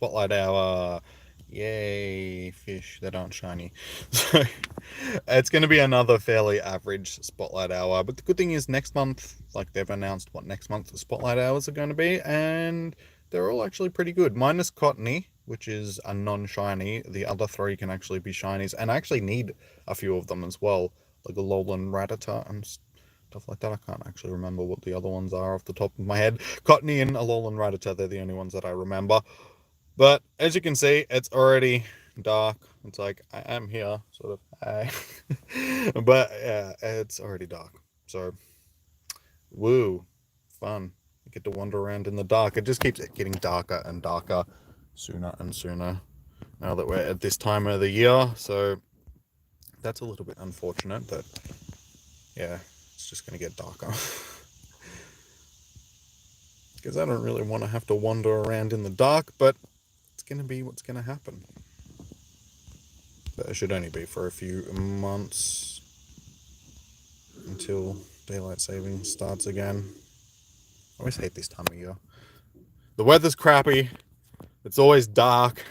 Spotlight Hour. Yay, fish that aren't shiny. So it's going to be another fairly average Spotlight Hour. But the good thing is next month, like they've announced what next month the Spotlight Hours are going to be, and they're all actually pretty good. Minus Cottony, which is a non-shiny. The other three can actually be shinies, and I actually need a few of them as well, like a Alolan Rattata and stuff like that. I can't actually remember what the other ones are off the top of my head. Cottony and Alolan Rattata, they're the only ones that I remember. But as you can see, it's already dark. It's like, I am here, sort of. But yeah, it's already dark. So, woo, fun. You get to wander around in the dark. It just keeps getting darker and darker, sooner and sooner, now that we're at this time of the year. So, that's a little bit unfortunate, but yeah, it's just going to get darker. Because I don't really want to have to wander around in the dark, but it's going to be what's going to happen. But it should only be for a few months until daylight saving starts again. I always hate this time of year. The weather's crappy. It's always dark.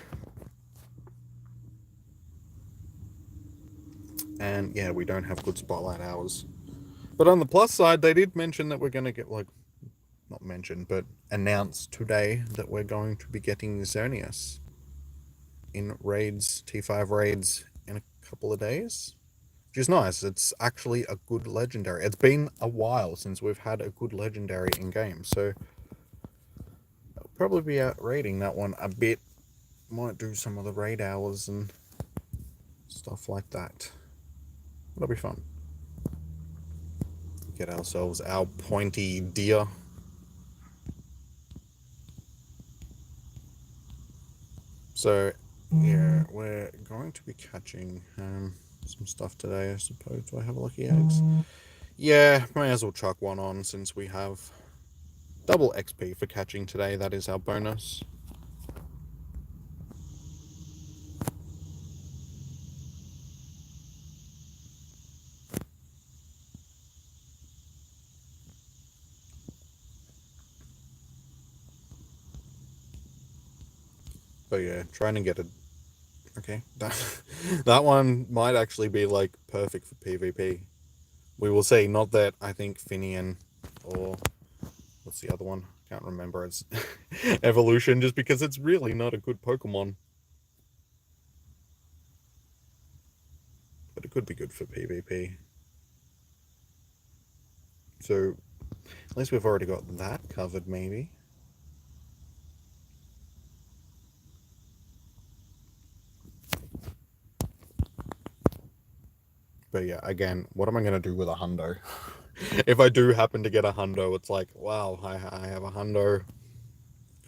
And yeah, we don't have good spotlight hours. But on the plus side, they did mention that we're going to get, like, not mentioned, but announced today that we're going to be getting Xerneas in raids, T5 raids, in a couple of days, which is nice. It's actually a good legendary. It's been a while since we've had a good legendary in game, so I'll probably be out raiding that one a bit. Might do some of the raid hours and stuff like that. It'll be fun. Get ourselves our pointy deer. So yeah, we're going to be catching some stuff today, I suppose. Do I have lucky eggs? Yeah, may as well chuck one on since we have double XP for catching today. That is our bonus. But yeah, trying to get a... Okay, that one might actually be like perfect for PvP. We will see. Not that I think Finneon or what's the other one? Can't remember its evolution, just because it's really not a good Pokemon. But it could be good for PvP. So at least we've already got that covered, maybe. But yeah, again, what am I going to do with a hundo? If I do happen to get a hundo, it's like, wow, I have a hundo.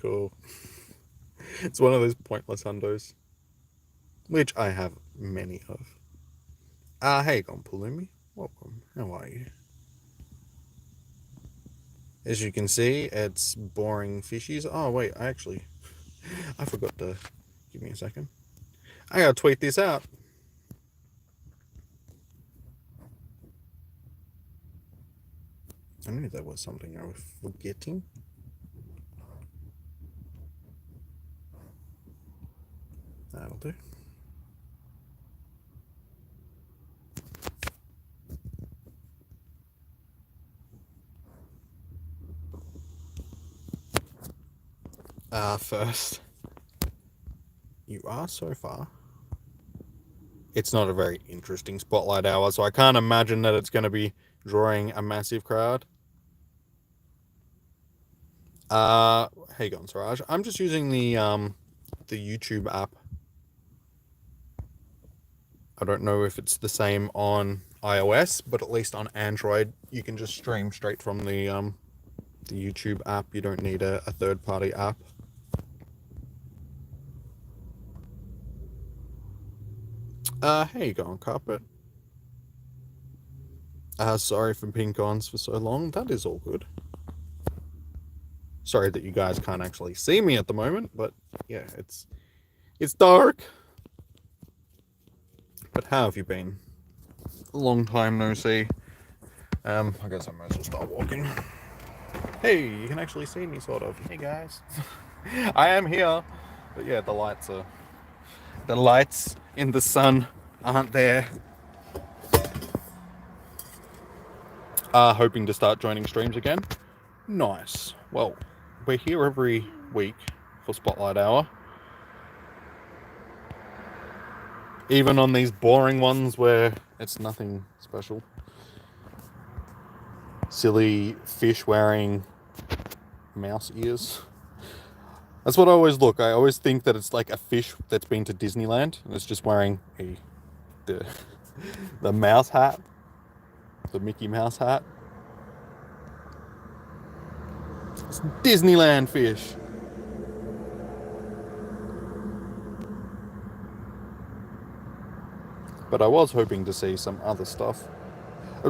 Cool. It's one of those pointless hundos, which I have many of. Hey, Gonpalumi. Welcome. How are you? As you can see, it's boring fishies. Oh, wait, I forgot to... Give me a second. I gotta tweet this out. I knew there was something I was forgetting. That'll do. First, you are so far. It's not a very interesting spotlight hour, so I can't imagine that it's going to be drawing a massive crowd. Hey, gone, Siraj. I'm just using the YouTube app. I don't know if it's the same on iOS, but at least on Android, you can just stream straight from the YouTube app. You don't need a third-party app. Hey, you going, Carpet? Sorry for being gone for so long. That is all good. Sorry that you guys can't actually see me at the moment, but yeah, it's dark. But how have you been? A long time no see. I guess I might as well start walking. Hey, you can actually see me, sort of. Hey, guys. I am here. But yeah, the lights in the sun aren't there. Hoping to start joining streams again. Nice. Well, we're here every week for Spotlight Hour. Even on these boring ones where it's nothing special. Silly fish wearing mouse ears. That's what I always look. I always think that it's like a fish that's been to Disneyland and it's just wearing the mouse hat, the Mickey Mouse hat. It's Disneyland fish. But I was hoping to see some other stuff.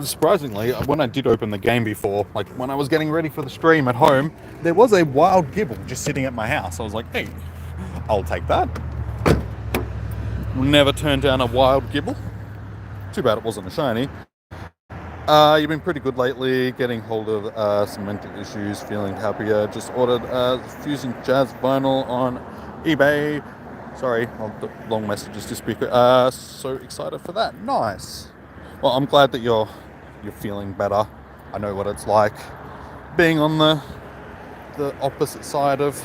Surprisingly, when I did open the game before, like when I was getting ready for the stream at home, there was a wild gibble just sitting at my house. I was like, hey, I'll take that. Never turned down a wild gibble. Too bad it wasn't a shiny. You've been pretty good lately, getting hold of some mental issues, feeling happier. Just ordered Fusing Jazz vinyl on eBay. Sorry, long messages to speak. So excited for that. Nice. Well, I'm glad that you're feeling better. I know what it's like being on the opposite side of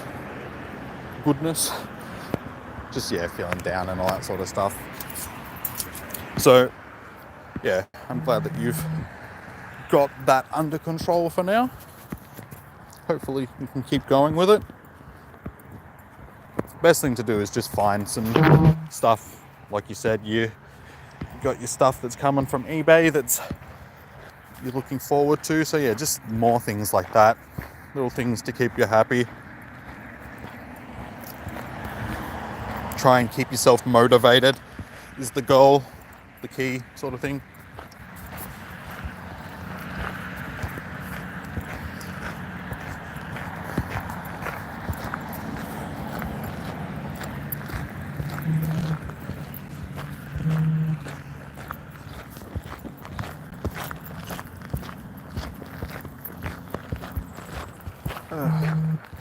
goodness. Just feeling down and all that sort of stuff. So yeah, I'm glad that you've got that under control for now. Hopefully you can keep going with it. Best thing to do is just find some stuff, like you said, you got your stuff that's coming from eBay that's you're looking forward to. So yeah, just more things like that, little things to keep you happy. Try and keep yourself motivated is the goal, the key sort of thing.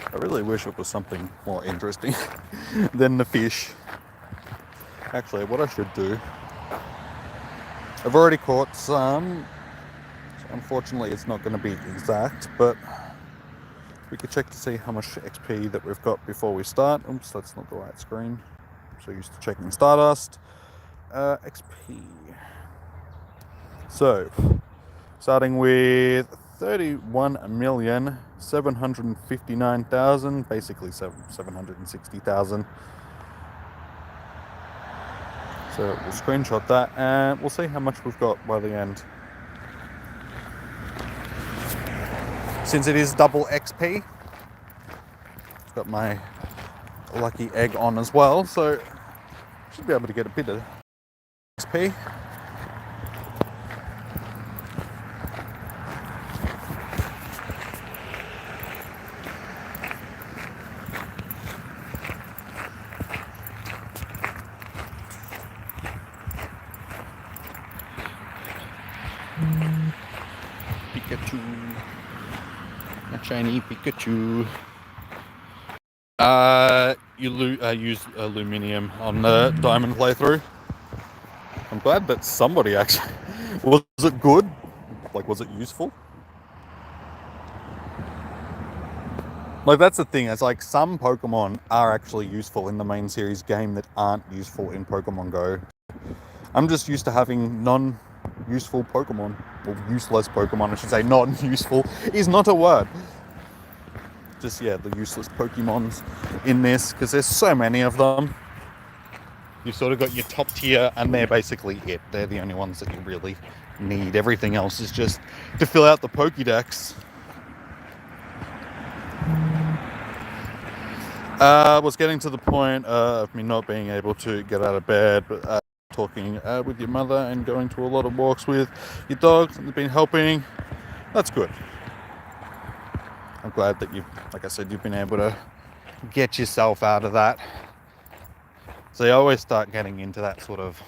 I really wish it was something more interesting than the fish. Actually, what I should do, I've already caught some. Unfortunately, it's not going to be exact, but we could check to see how much XP that we've got before we start. Oops, that's not the right screen. So used to checking Stardust. XP. So, starting with 31,759,000, basically 760,000. So we'll screenshot that and we'll see how much we've got by the end. Since it is double XP, I've got my lucky egg on as well, so should be able to get a bit of XP. Pikachu. A shiny Pikachu. You use aluminium on the diamond playthrough. I'm glad that somebody actually... Was it good? Like, was it useful? Like, that's the thing. It's like some Pokemon are actually useful in the main series game that aren't useful in Pokemon Go. I'm just used to having non-useful Pokemon. Or useless Pokemon, I should say. Non-useful is not a word. Just, the useless Pokemons in this, because there's so many of them. You've sort of got your top tier, and they're basically it. They're the only ones that you really need. Everything else is just to fill out the Pokédex. Was getting to the point of me not being able to get out of bed, but talking with your mother and going to a lot of walks with your dogs, and they've been helping. That's good. I'm glad that like I said, you've been able to get yourself out of that. So you always start getting into that sort of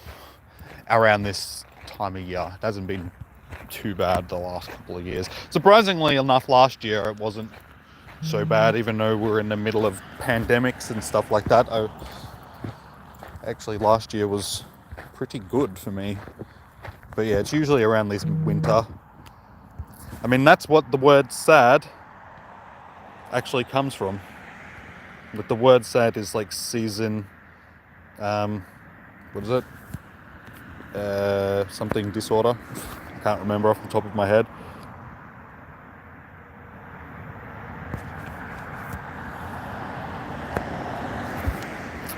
around this time of year. It hasn't been too bad the last couple of years. Surprisingly enough, last year it wasn't so bad, even though we're in the middle of pandemics and stuff like that. Actually, last year was pretty good for me. But yeah, it's usually around this winter. I mean, that's what the word sad actually comes from. But the word sad is like season, what is it? Something disorder. I can't remember off the top of my head.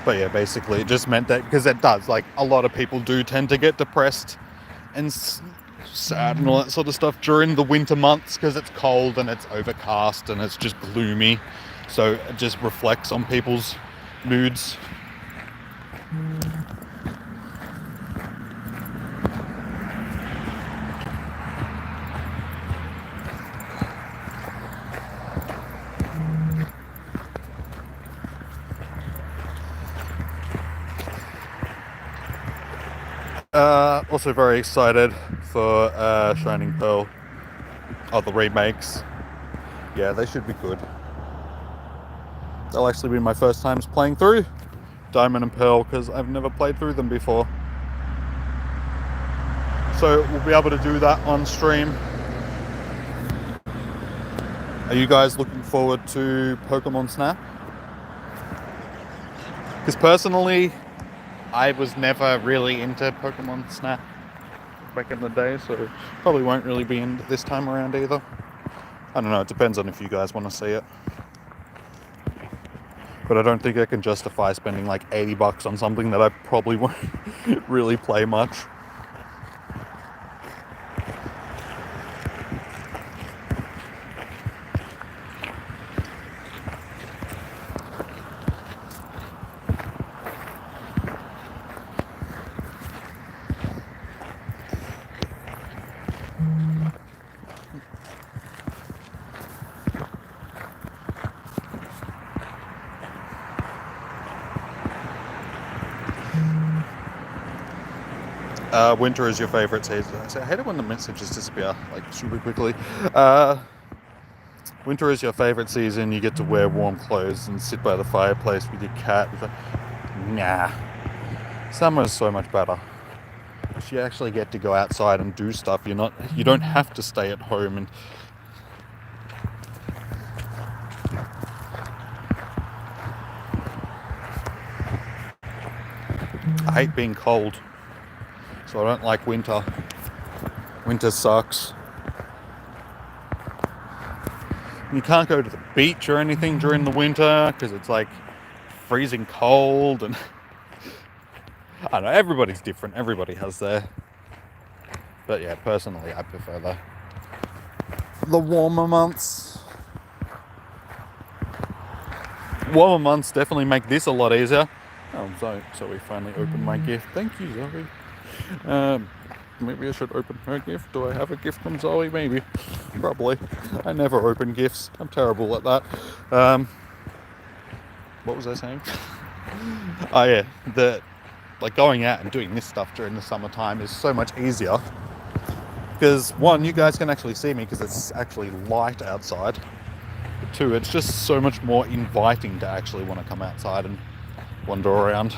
But yeah, basically it just meant that, because it does, like, a lot of people do tend to get depressed and sad and all that sort of stuff during the winter months, because it's cold and it's overcast and it's just gloomy. So it just reflects on people's moods. Also very excited for Shining Pearl. Oh, the remakes. Yeah, they should be good. They'll actually be my first times playing through Diamond and Pearl, because I've never played through them before. So we'll be able to do that on stream. Are you guys looking forward to Pokemon Snap? Because personally, I was never really into Pokemon Snap back in the day, so probably won't really be into this time around either. I don't know, it depends on if you guys want to see it. But I don't think I can justify spending like $80 on something that I probably won't really play much. Winter is your favorite season. I hate it when the messages disappear like super quickly. Winter is your favorite season. You get to wear warm clothes and sit by the fireplace with your cat. Nah, summer is so much better. You actually get to go outside and do stuff. You don't have to stay at home and I hate being cold, so I don't like winter. Winter sucks. You can't go to the beach or anything during the winter because it's like freezing cold, and I don't know, everybody's different. Everybody has their... But yeah, personally, I prefer the warmer months. Warmer months definitely make this a lot easier. Oh, Zoe finally opened my gift. Thank you, Zoe. Maybe I should open her gift. Do I have a gift from Zoe? Maybe. Probably. I never open gifts. I'm terrible at that. What was I saying? Oh yeah, like going out and doing this stuff during the summertime is so much easier. Because one, you guys can actually see me because it's actually light outside. But two, it's just so much more inviting to actually want to come outside and wander around.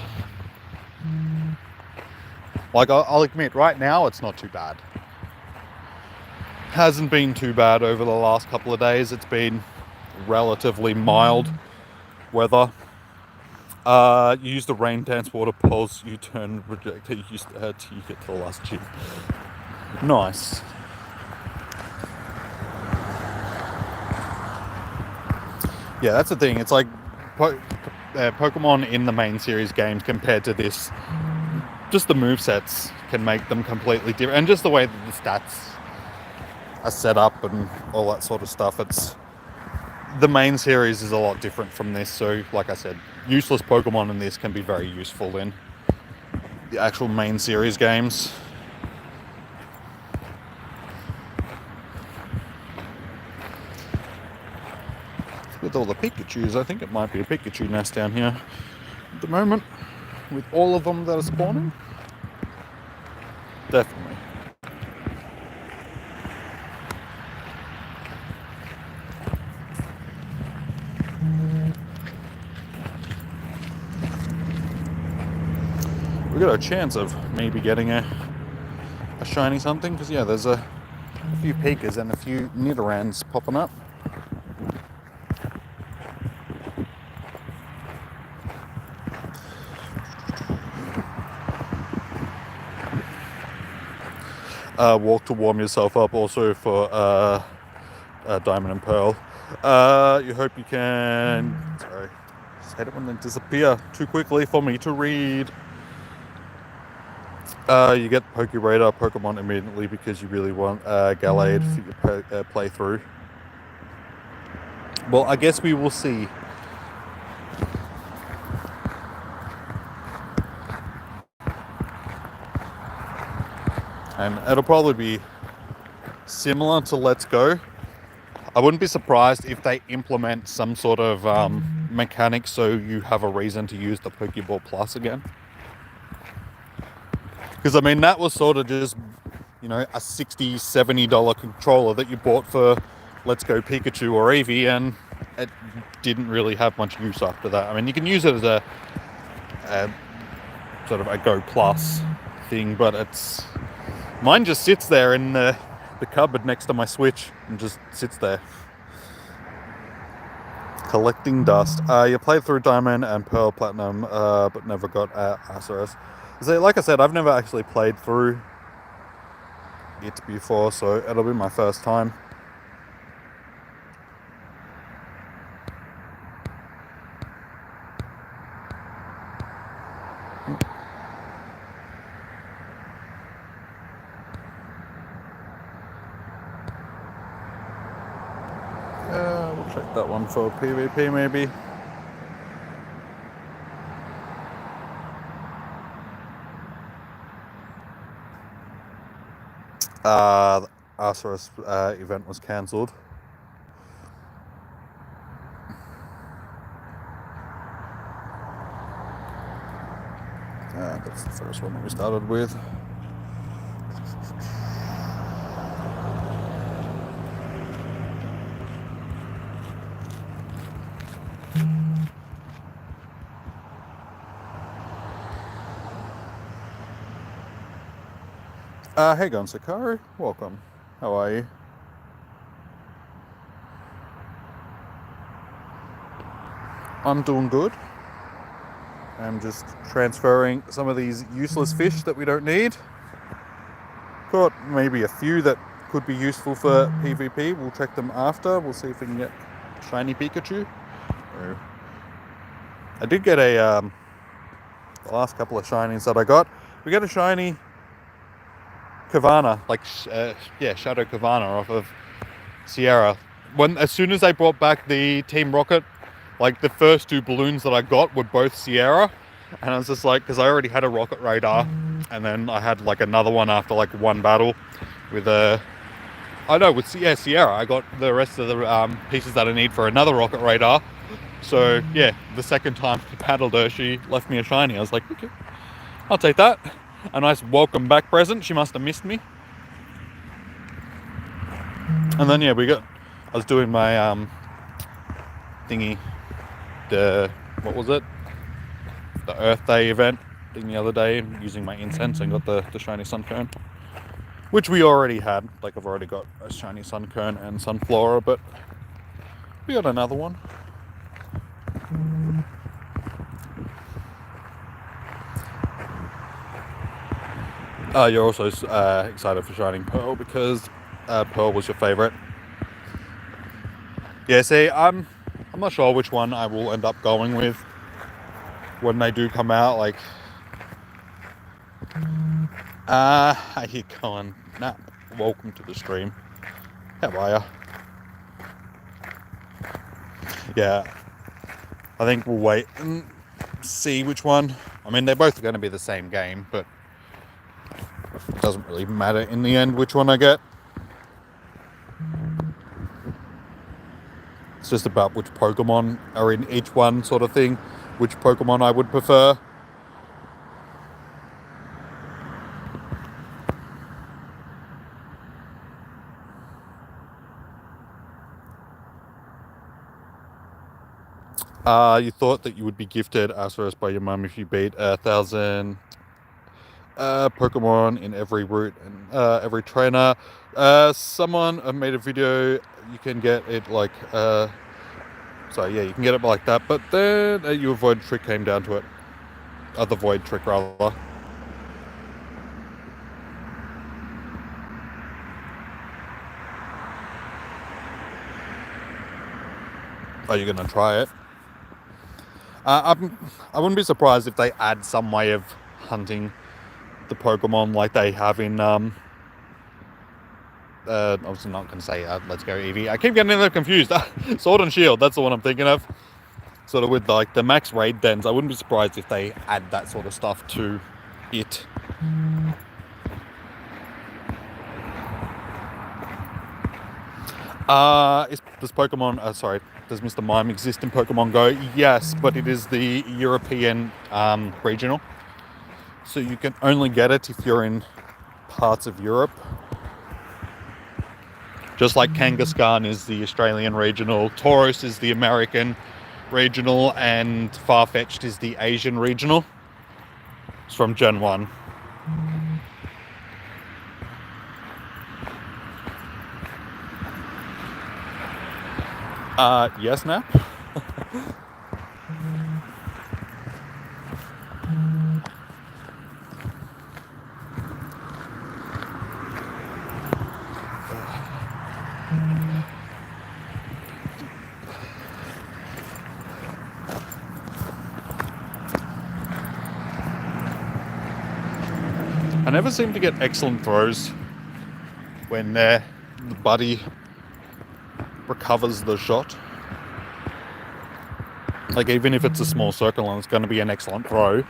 Like, I'll admit, right now it's not too bad. Hasn't been too bad over the last couple of days. It's been relatively mild weather. You use the rain dance water pulse, you turn rejected, you use to you get to the last gym. Nice. Yeah, that's the thing. It's like Pokemon in the main series games compared to this, just the movesets can make them completely different, and just the way that the stats are set up and all that sort of stuff. The main series is a lot different from this, so like I said, useless Pokemon in this can be very useful in the actual main series games. With all the Pikachus, I think it might be a Pikachu nest down here at the moment, with all of them that are spawning. Definitely. we got a chance of maybe getting a shiny something, because yeah, there's a few Pikas and a few Nidorans popping up. Walk to warm yourself up also for Diamond and Pearl. You hope you can... Sorry. Just hate it when they disappear too quickly for me to read. You get Pokeradar Pokemon immediately because you really want Gallade for your playthrough. Well, I guess we will see. And it'll probably be similar to Let's Go. I wouldn't be surprised if they implement some sort of mechanic so you have a reason to use the Pokeball Plus again. Because, I mean, that was sort of just, you know, a $60, $70 controller that you bought for Let's Go Pikachu or Eevee, and it didn't really have much use after that. I mean, you can use it as a sort of a Go Plus thing, but it's... Mine just sits there in the cupboard next to my Switch and just sits there. Collecting dust. You played through Diamond and Pearl Platinum, but never got Arceus. So, like I said, I've never actually played through it before, so it'll be my first time. We'll check that one for PvP maybe. The Arceus event was cancelled. That's the first one that we started with. Hey Gon Sakari, welcome. How are you? I'm doing good. I'm just transferring some of these useless fish that we don't need. Got maybe a few that could be useful for PvP. We'll check them after. We'll see if we can get shiny Pikachu. I did get the last couple of shinies that I got. We got a shiny Kavana, like Shadow Kavana off of Sierra. As soon as they brought back the Team Rocket, like the first two balloons that I got were both Sierra, and I was just like, because I already had a Rocket Radar, and then I had like another one after like one battle with Sierra. I got the rest of the pieces that I need for another Rocket Radar. So yeah, the second time I battled her, she left me a shiny. I was like, okay, I'll take that. A nice welcome back present. She must have missed me. And then yeah, I was doing my thingy, what was it? The Earth Day event thing the other day, using my incense, and got the shiny Sunkern, which we already had. Like, I've already got a shiny Sunkern and Sunflora, but we got another one. You're also excited for Shining Pearl because Pearl was your favorite. Yeah, see, I'm not sure which one I will end up going with when they do come out. Like, how you going? Nap, welcome to the stream. How are ya? Yeah, I think we'll wait and see which one. I mean, they're both going to be the same game, but it doesn't really matter in the end which one I get. It's just about which Pokemon are in each one, sort of thing. Which Pokemon I would prefer. You thought that you would be gifted Arceus by your mum if you beat 1,000 Pokemon in every route and every trainer. Someone made a video. You can get it like you can get it like that, but then your void trick came down to it. The void trick rather. Are you gonna try it? I wouldn't be surprised if they add some way of hunting the Pokemon like they have in I was not going to say Let's Go Eevee. I keep getting them confused. Sword and Shield, that's the one I'm thinking of. Sort of with like the max raid dens. I wouldn't be surprised if they add that sort of stuff to it. Does Mr. Mime exist in Pokemon Go? Yes, but it is the European regional. So you can only get it if you're in parts of Europe. Just like Kangaskhan is the Australian regional, Tauros is the American regional, and Farfetch'd is the Asian regional. It's from Gen 1. Yes, Nap? I never seem to get excellent throws when the buddy recovers the shot. Like, even if it's a small circle and it's going to be an excellent throw,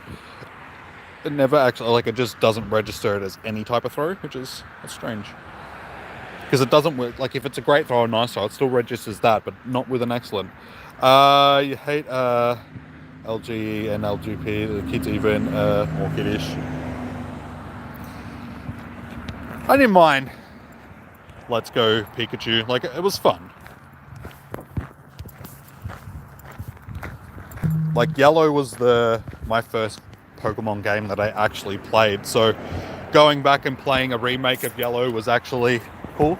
it never actually, like, it just doesn't register it as any type of throw, which is strange. Because it doesn't work, like, if it's a great throw or nice throw, it still registers that, but not with an excellent. You hate LG and LGP, the kids even more kiddish. I didn't mind Let's Go Pikachu, like, it was fun. Like, Yellow was my first Pokemon game that I actually played, so going back and playing a remake of Yellow was actually cool.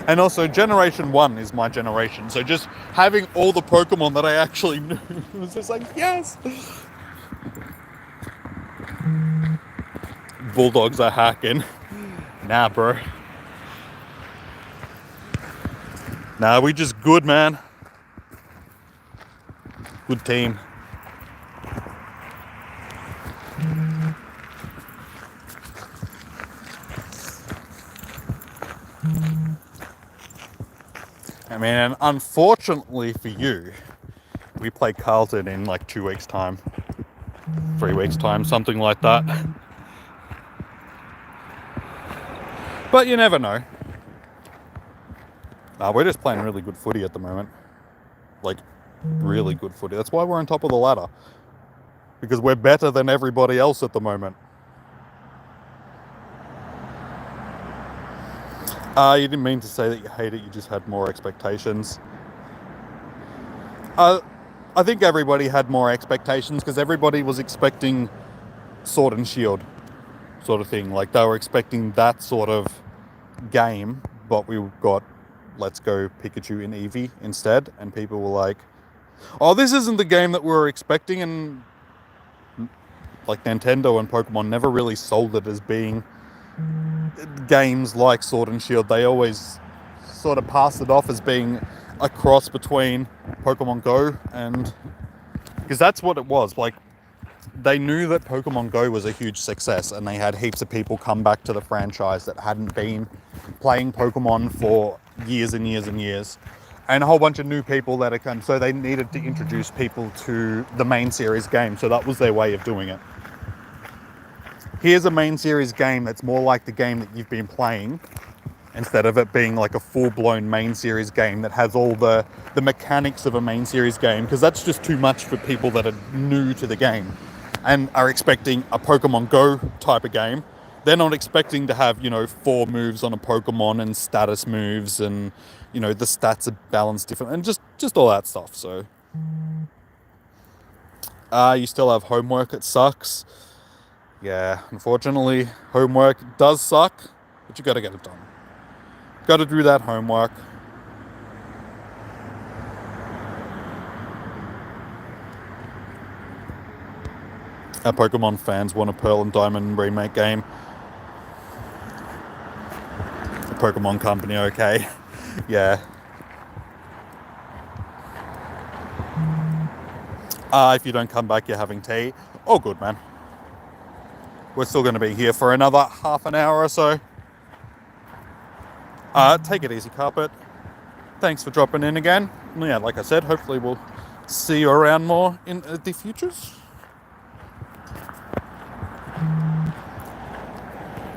And also, Generation 1 is my generation, so just having all the Pokemon that I actually knew was just like, yes! Bulldogs are hacking. Nah, bro. Nah, we just good, man. Good team. I mean, and unfortunately for you, we play Carlton in like 2 weeks' time. 3 weeks' time, something like that. But you never know. We're just playing really good footy at the moment. Like, really good footy. That's why we're on top of the ladder. Because we're better than everybody else at the moment. You didn't mean to say that you hate it, you just had more expectations. I think everybody had more expectations because everybody was expecting Sword and Shield sort of thing. Like, they were expecting that sort of game, but we got Let's Go Pikachu and Eevee instead, and people were like, oh, this isn't the game that we were expecting, and like Nintendo and Pokemon never really sold it as being games like Sword and Shield. They always sort of passed it off as being a cross between Pokemon Go and... because that's what it was. Like, they knew that Pokemon Go was a huge success, and they had heaps of people come back to the franchise that hadn't been playing Pokemon for years and years and years, and a whole bunch of new people that had come. So they needed to introduce people to the main series game, so that was their way of doing it. Here's a main series game that's more like the game that you've been playing, instead of it being like a full-blown main series game that has all the mechanics of a main series game, because that's just too much for people that are new to the game and are expecting a Pokemon Go type of game. They're not expecting to have, 4 moves on a Pokemon and status moves, and, the stats are balanced different, and just all that stuff. So, you still have homework, it sucks. Yeah, unfortunately, homework does suck, but you gotta get it done. Gotta do that homework. Our Pokemon fans want a Pearl and Diamond remake game. The Pokemon Company, okay. Yeah. If you don't come back, you're having tea. Oh, good, man. We're still going to be here for another half an hour or so. Take it easy, Carpet. Thanks for dropping in again. Yeah, like I said, hopefully we'll see you around more in the futures.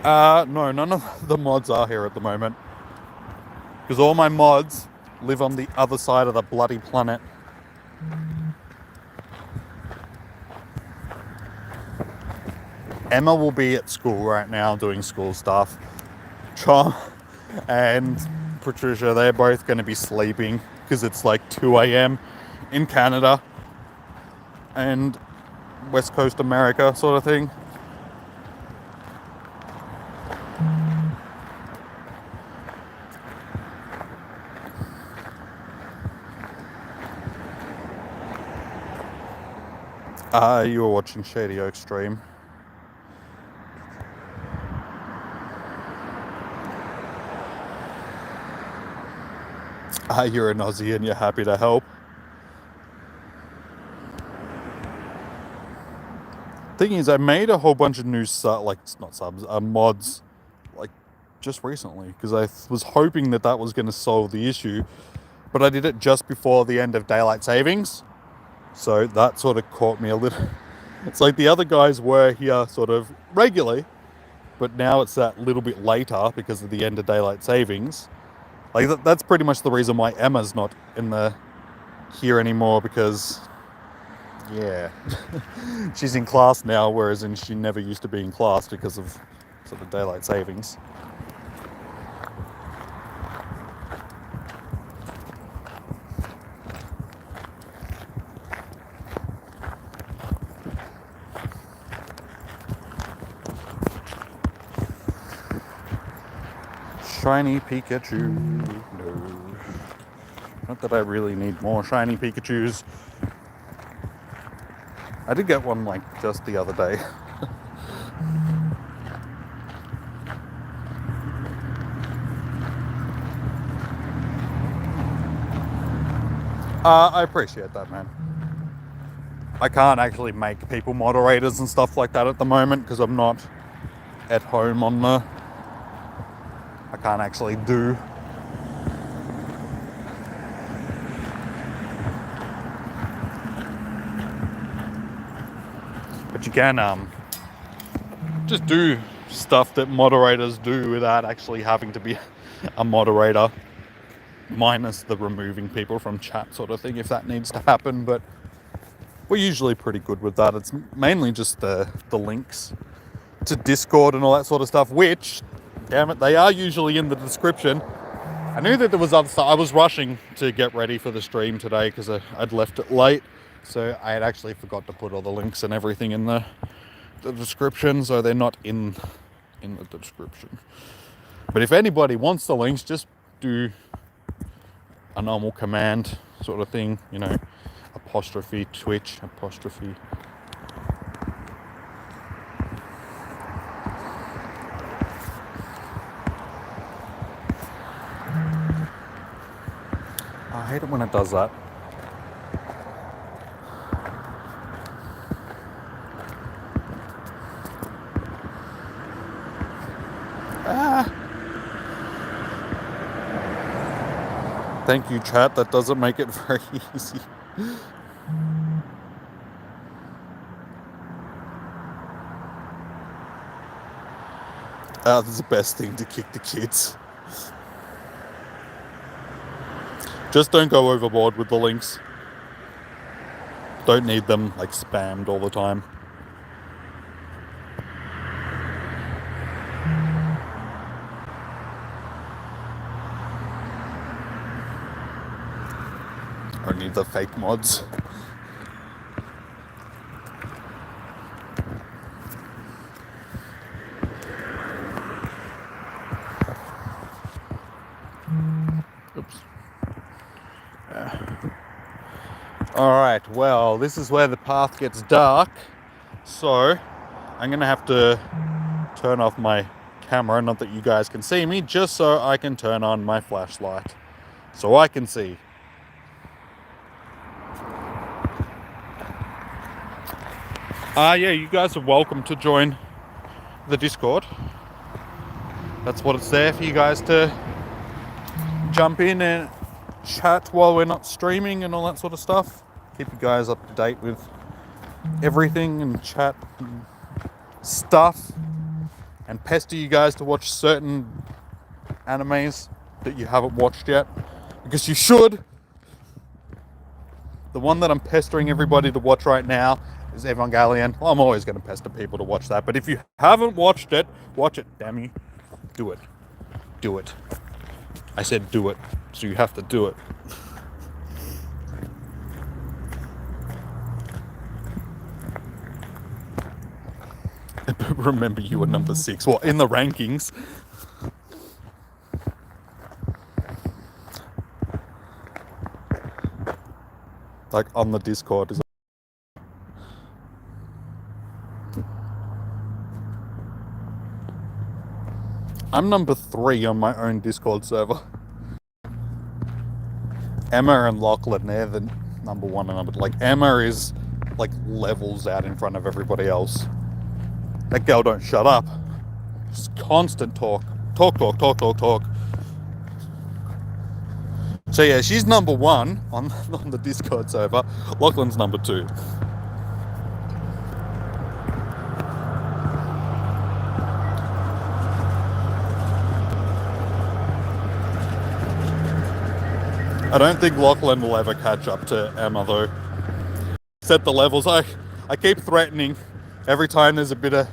No, none of the mods are here at the moment. Because all my mods live on the other side of the bloody planet. Emma will be at school right now doing school stuff. Chom and Patricia, they're both going to be sleeping because it's like 2 a.m. in Canada and West Coast America sort of thing. You were watching Shady Oak stream. You're an Aussie and you're happy to help. Thing is, I made a whole bunch of new mods, like just recently, because I was hoping that was going to solve the issue, but I did it just before the end of daylight savings, so that sort of caught me a little. It's like the other guys were here sort of regularly, but now it's that little bit later because of the end of daylight savings. Like that's pretty much the reason why Emma's not here anymore, because yeah, she's in class now, whereas she never used to be in class because of sort of daylight savings. Shiny Pikachu. No. Not that I really need more shiny Pikachus. I did get one like just the other day. I appreciate that, man. I can't actually make people moderators and stuff like that at the moment because I'm not at home on the... I can't actually do... But you can just do stuff that moderators do without actually having to be a moderator, minus the removing people from chat sort of thing if that needs to happen, but we're usually pretty good with that. It's mainly just the links to Discord and all that sort of stuff, which, damn it, they are usually in the description. I knew that there was other stuff. I was rushing to get ready for the stream today because I'd left it late, so I had actually forgot to put all the links and everything in the description, so they're not in the description. But if anybody wants the links, just do a normal command sort of thing, you know, apostrophe Twitch, apostrophe. I hate it when it does that. Thank you, chat. That doesn't make it very easy. This is the best thing to kick the kids. Just don't go overboard with the links. Don't need them like spammed all the time. Only the fake mods. Alright, well, this is where the path gets dark, so I'm gonna have to turn off my camera, not that you guys can see me, just so I can turn on my flashlight, so I can see. Yeah, you guys are welcome to join the Discord. That's what it's there for you guys to jump in and chat while we're not streaming and all that sort of stuff. Keep you guys up to date with everything and chat and stuff, and pester you guys to watch certain animes that you haven't watched yet, because you should. The one that I'm pestering everybody to watch right now is Evangelion. Well, I'm always going to pester people to watch that, but if you haven't watched it, watch it, damn you. Do it. Do it. I said do it, so you have to do it. Remember, you were number 6. Well, in the rankings. Like on the Discord. I'm number 3 on my own Discord server. Emma and Lachlan, they're the number 1 and number 2. Like, Emma is like levels out in front of everybody else. That girl don't shut up. Just constant talk. Talk. So yeah, she's number 1 on the Discord server. Lachlan's number 2. I don't think Lachlan will ever catch up to Emma though. Set the levels. I keep threatening every time there's a bit of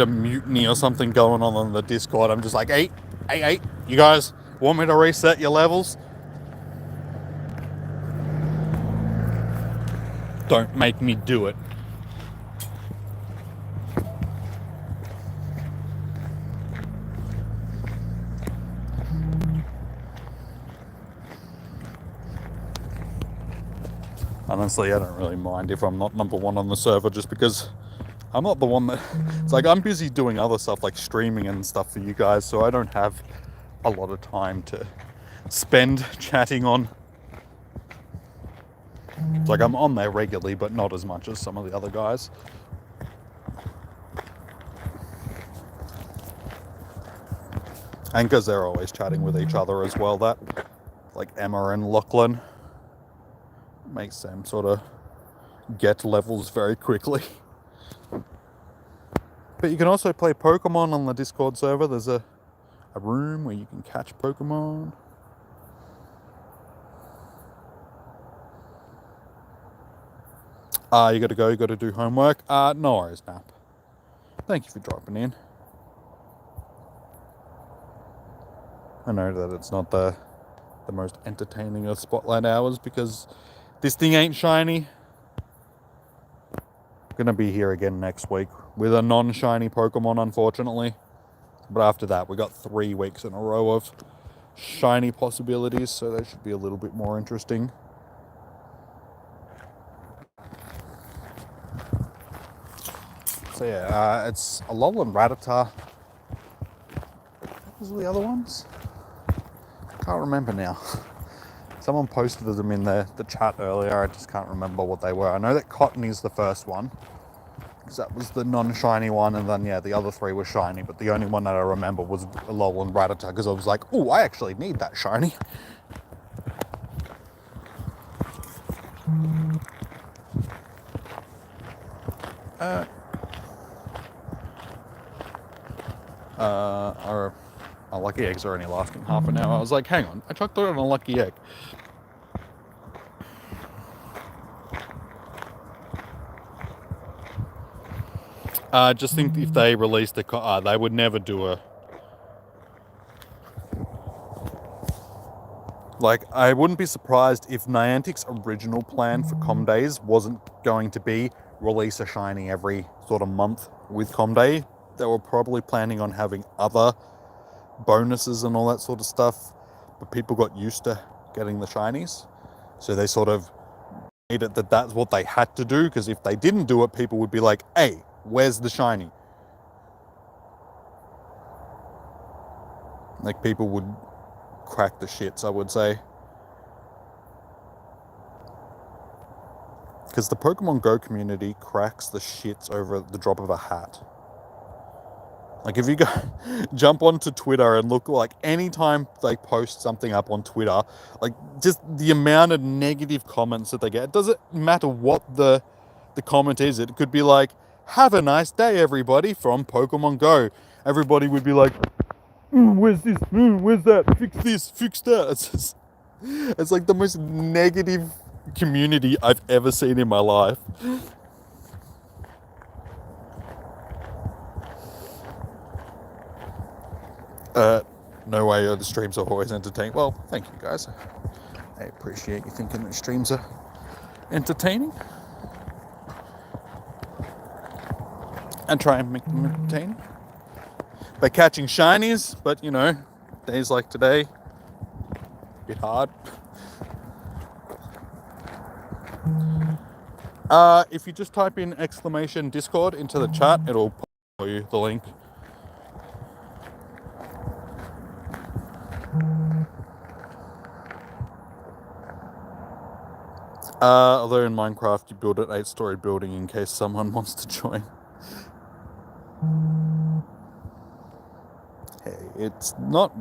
mutiny or something going on the Discord. I'm just like, hey, you guys want me to reset your levels? Don't make me do it. Honestly, I don't really mind if I'm not number 1 on the server, just because I'm not the one that... It's like I'm busy doing other stuff like streaming and stuff for you guys, so I don't have a lot of time to spend chatting on. It's like I'm on there regularly, but not as much as some of the other guys. And because they're always chatting with each other as well, that, like Emma and Lachlan, makes them sort of get levels very quickly. But you can also play Pokemon on the Discord server. There's a room where you can catch Pokemon. You gotta go, you gotta do homework. No worries, Nap. Thank you for dropping in. I know that it's not the most entertaining of Spotlight Hours because this thing ain't shiny. Gonna be here again next week with a non-shiny Pokemon, unfortunately. But after that, we got 3 weeks in a row of shiny possibilities, so they should be a little bit more interesting. So yeah, it's a Alolan Rattata. What was the other ones? Can't remember now. Someone posted them in the chat earlier. I just can't remember what they were. I know that Cotton is the first one, because that was the non-shiny one, and then yeah, the other 3 were shiny, but the only one that I remember was Alolan Rattata, because I was like, oh, I actually need that shiny. Our lucky eggs are only lasting half an hour. I was like, hang on, I chucked it on a lucky egg. Just think if they released they would never do a... Like, I wouldn't be surprised if Niantic's original plan for Com Days wasn't going to be release a shiny every sort of month with Com Day. They were probably planning on having other bonuses and all that sort of stuff, but people got used to getting the shinies. So they sort of made it that that's what they had to do, because if they didn't do it, people would be like, hey, where's the shiny? Like, people would crack the shits, I would say. Because the Pokemon Go community cracks the shits over the drop of a hat. Like, if you go jump onto Twitter and look, like, anytime they post something up on Twitter, like, just the amount of negative comments that they get, it doesn't matter what the comment is. It could be like, have a nice day, everybody, from Pokemon Go. Everybody would be like, where's this? Where's that? Fix this, fix that. It's like the most negative community I've ever seen in my life. No way, the streams are always entertaining. Well, thank you guys. I appreciate you thinking that streams are entertaining. And try and make them entertaining by catching shinies, but you know, days like today, a bit hard. If you just type in !Discord into the chat, it'll show you the link. Although in Minecraft you build an 8-story building in case someone wants to join. Hey, it's not,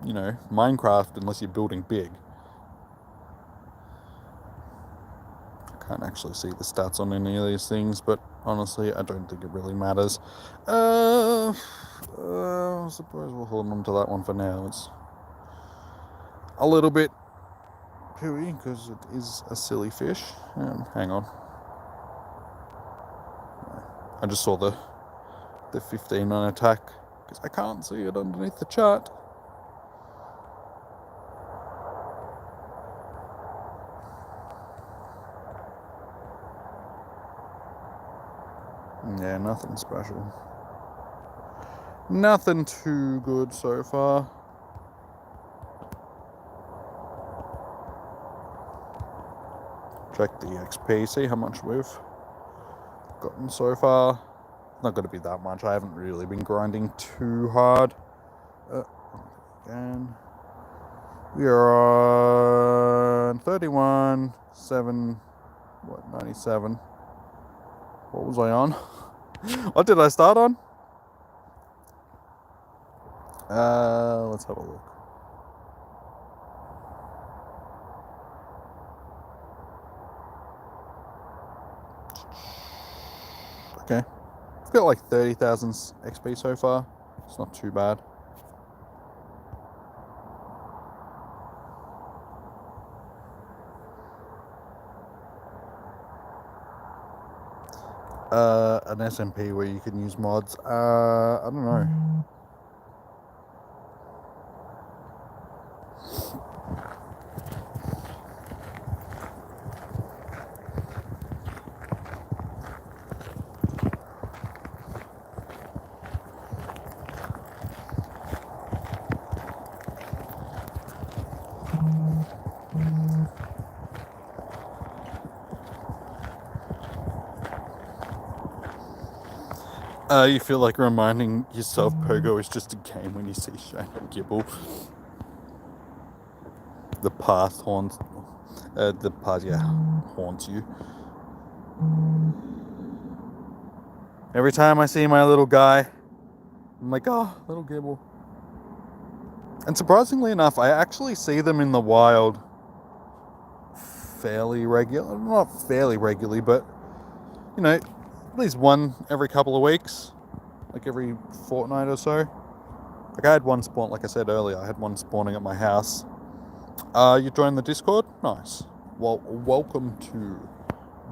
you know, Minecraft unless you're building big. I can't actually see the stats on any of these things, but honestly, I don't think it really matters. I suppose we'll hold on to that one for now. It's a little bit pooey because it is a silly fish. Hang on. I just saw the 15 on attack because I can't see it underneath the chart. Yeah, nothing special. Nothing too good so far. Check the XP, see how much we've gotten so far. It's not going to be that much. I haven't really been grinding too hard. Again. We are on 31, 97. What was I on? What did I start on? Let's have a look. Okay. I've got like 30,000 XP so far. It's not too bad. An SMP where you can use mods. I don't know. You feel like reminding yourself Pogo is just a game when you see Shane and Gibble. The past haunts you. Every time I see my little guy, I'm like, oh, little Gibble. And surprisingly enough, I actually see them in the wild fairly regularly. Not fairly regularly, but, you know, at least one every couple of weeks. Like every fortnight or so. Like I had one spawn, like I said earlier, I had one spawning at my house. You joined the Discord? Nice. Well, welcome to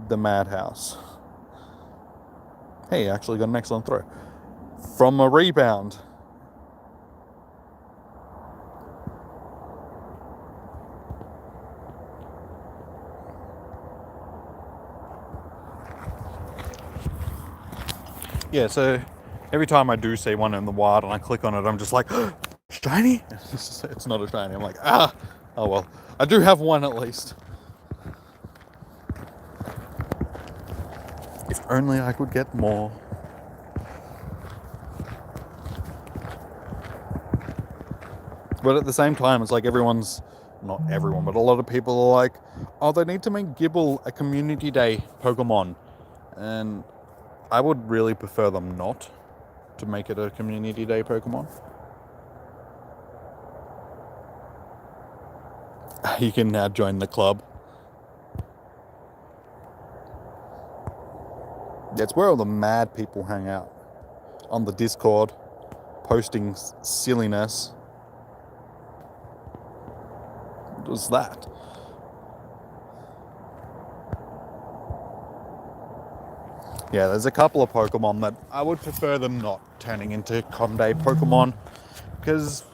the madhouse. Hey, actually got an excellent throw. From a rebound. Yeah, so every time I do see one in the wild and I click on it, I'm just like, shiny? It's not a shiny. I'm like, oh well. I do have one at least. If only I could get more. But at the same time, it's like everyone's, not everyone, but a lot of people are like, oh, they need to make Gibble a community day Pokemon. And I would really prefer them not to make it a community day Pokemon. You can now join the club. It's where all the mad people hang out. On the Discord, posting silliness. What was that? Yeah, there's a couple of Pokemon that I would prefer them not turning into Com Day Pokemon, because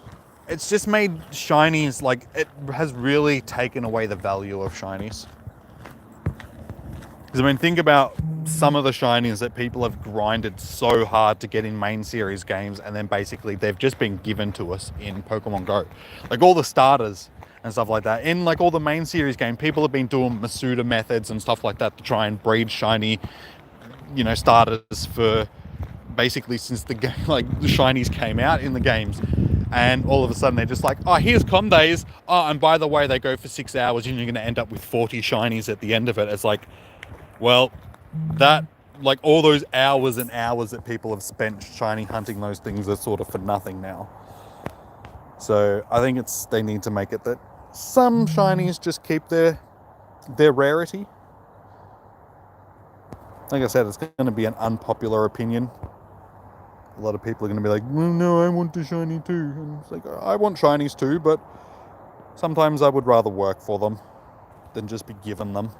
it's just made shinies, like, it has really taken away the value of shinies. Because I mean, think about some of the shinies that people have grinded so hard to get in main series games, and then basically they've just been given to us in Pokemon Go. Like all the starters and stuff like that. In like all the main series game, people have been doing Masuda methods and stuff like that to try and breed shiny, starters for basically since the game, like the shinies came out in the games. And all of a sudden they're just like, oh, here's Com Days. Oh, and by the way, they go for 6 hours and you're going to end up with 40 shinies at the end of it. It's like, well, that, like all those hours and hours that people have spent shiny hunting those things are sort of for nothing now. So I think they need to make it that some shinies just keep their rarity. Like I said, it's going to be an unpopular opinion. A lot of people are going to be like, well, no, I want a shiny too. And it's like, I want shinies too, but sometimes I would rather work for them than just be given them.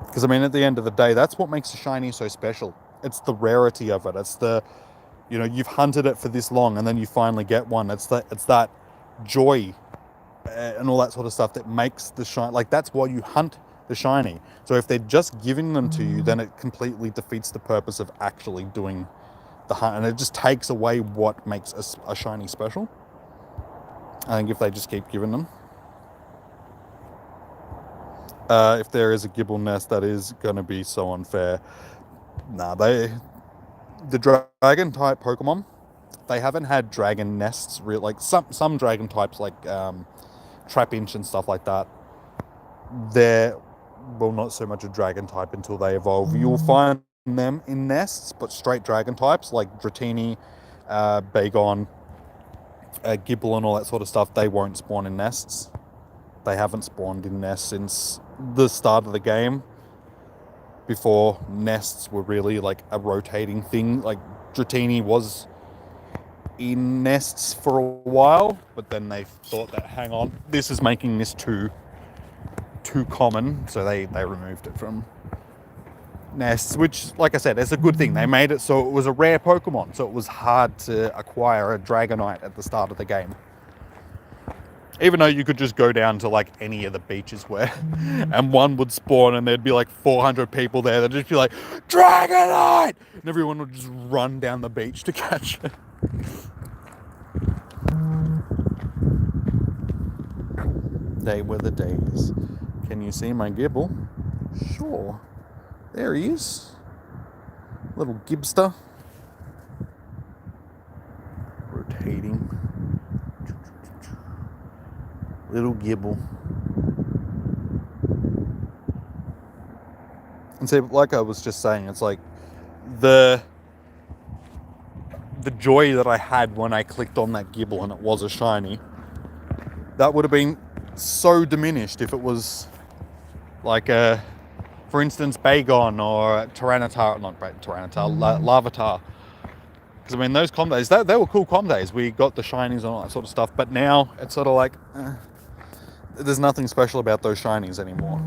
Because I mean, at the end of the day, that's what makes a shiny so special. It's the rarity of it. It's the, you've hunted it for this long and then you finally get one. It's that joy and all that sort of stuff that makes the shiny. Like, that's why you hunt the shiny. So if they're just giving them to you, then it completely defeats the purpose of actually doing the hunt, and it just takes away what makes a shiny special. I think if they just keep giving them. If there is a Gibble nest, that is going to be so unfair. The dragon type Pokemon, they haven't had dragon nests real, like some dragon types like Trapinch and stuff like that. They're, well, not so much a dragon type until they evolve. You'll find them in nests, but straight dragon types like Dratini, Bagon, Gibble and all that sort of stuff, they won't spawn in nests. They haven't spawned in nests since the start of the game, before nests were really like a rotating thing. Like Dratini was in nests for a while, but then they thought that, hang on, this is making this too common, so they removed it from nests, which, like I said, is a good thing. They made it so it was a rare Pokemon, so it was hard to acquire a Dragonite at the start of the game. Even though you could just go down to like any of the beaches where, and one would spawn and there'd be like 400 people there, they'd just be like, Dragonite! And everyone would just run down the beach to catch it. They were the days. Can you see my Gibble? Sure. There he is. Little Gibster. Rotating. Little Gibble. And see, like I was just saying, it's like the joy that I had when I clicked on that Gibble and it was a shiny, that would have been so diminished if it was like a, for instance, Bagon or Tyranitar, not Tyranitar, Larvitar. Because I mean, those Com Days, they were cool Com Days. We got the shinies and all that sort of stuff, but now it's sort of like, there's nothing special about those shinies anymore.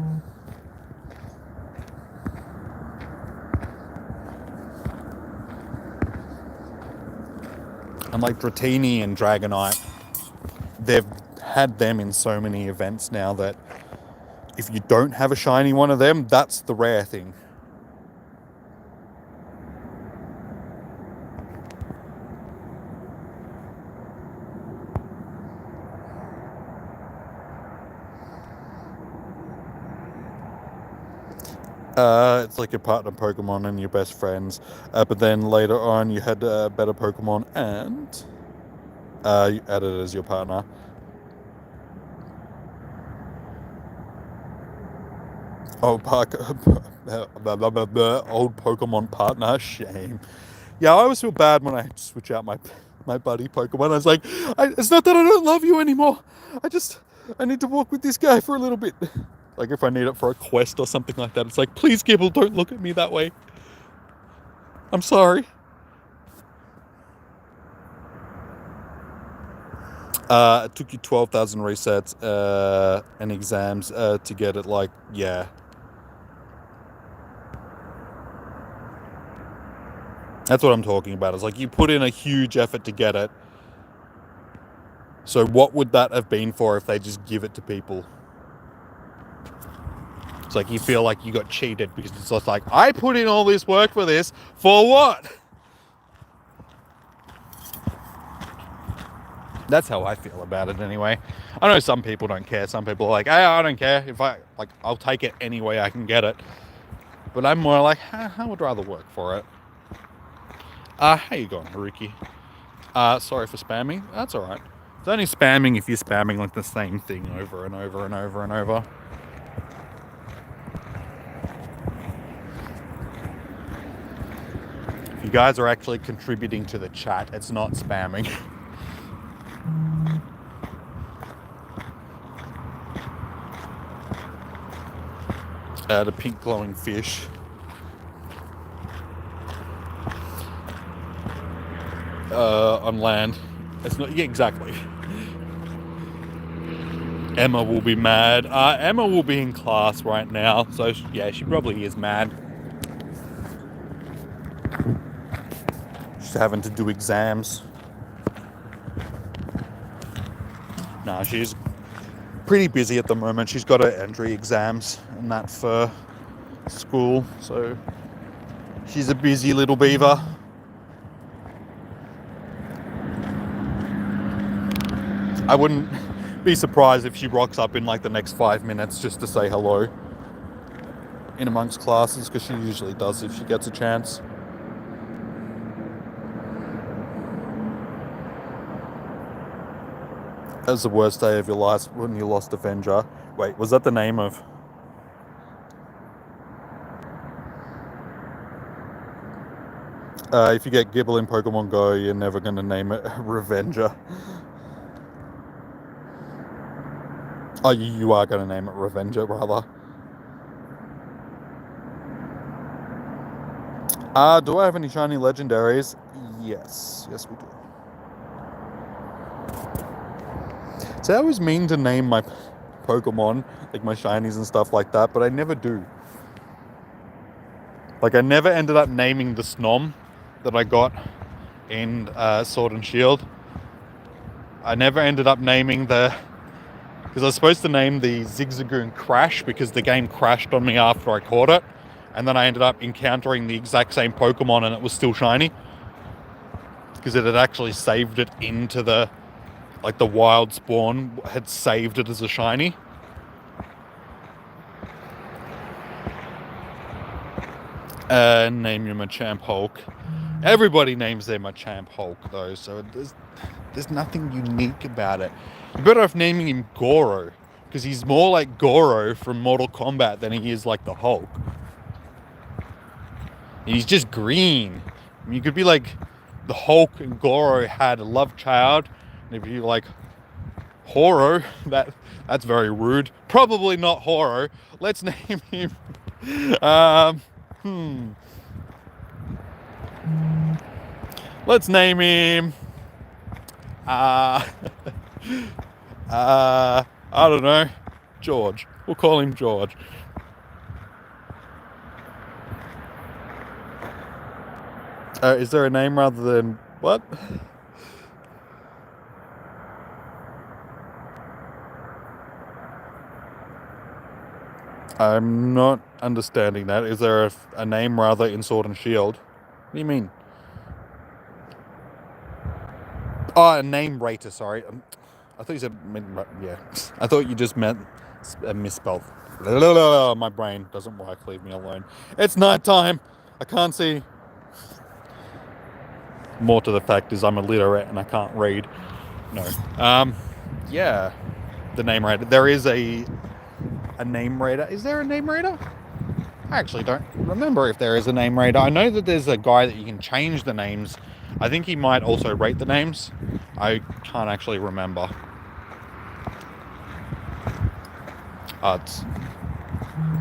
And like Dratini and Dragonite, they've had them in so many events now that if you don't have a shiny one of them, that's the rare thing. It's like your partner Pokemon and your best friends. But then later on, you had better Pokemon and you added it as your partner. Oh, old Pokemon partner, shame. Yeah, I always feel bad when I switch out my buddy Pokemon. I was like, it's not that I don't love you anymore. I need to walk with this guy for a little bit. Like if I need it for a quest or something like that, it's like, please, Gibble, don't look at me that way. I'm sorry. It took you 12,000 resets and exams to get it. Like, yeah. That's what I'm talking about. It's like you put in a huge effort to get it. So what would that have been for if they just give it to people? It's like you feel like you got cheated because it's just like, I put in all this work for this, for what? That's how I feel about it anyway. I know some people don't care. Some people are like, hey, I don't care. If I'll take it any way I can get it. But I'm more like, I would rather work for it. How you going, Haruki? Sorry for spamming. That's all right. It's only spamming if you're spamming like the same thing over and over and over and over. If you guys are actually contributing to the chat, it's not spamming. The pink glowing fish. On land. It's not, yeah, exactly. Emma will be mad. Emma will be in class right now, so yeah, she probably is mad. She's having to do exams. Nah, she's pretty busy at the moment. She's got her entry exams and that for school, so she's a busy little beaver. I wouldn't be surprised if she rocks up in like the next 5 minutes just to say hello in amongst classes, because she usually does if she gets a chance. That was the worst day of your life when you lost Avenger. Wait, was that the name of... if you get Gibble in Pokemon Go, you're never going to name it Revenger. Oh, you are going to name it Revenger, rather. Do I have any shiny legendaries? Yes. Yes, we do. So I always mean to name my Pokemon, like my shinies and stuff like that, but I never do. Like, I never ended up naming the Snom that I got in Sword and Shield. I never ended up naming the... Because I was supposed to name the Zigzagoon Crash because the game crashed on me after I caught it. And then I ended up encountering the exact same Pokemon and it was still shiny. Because it had actually saved it into the... Like, the wild spawn had saved it as a shiny. Name your Machamp Hulk. Everybody names their Machamp Hulk, though, so there's nothing unique about it. You're better off naming him Goro, because he's more like Goro from Mortal Kombat than he is like the Hulk. And he's just green. I mean, you could be like, the Hulk and Goro had a love child, and if you like Horo, that's very rude. Probably not Horo. Let's name him. Let's name him. I don't know. George. We'll call him George. Is there a name rather than what? I'm not understanding that. Is there a name rather in Sword and Shield? What do you mean? Oh, a name rater, sorry. I thought you said... Yeah. I thought you just meant misspelled. My brain doesn't work. Leave me alone. It's night time. I can't see. More to the fact is I'm illiterate and I can't read. No. Yeah. The name raider. There is a name raider. Is there a name raider? I actually don't remember if there is a name raider. I know that there's a guy that you can change the names. I think he might also rate the names. I can't actually remember. It's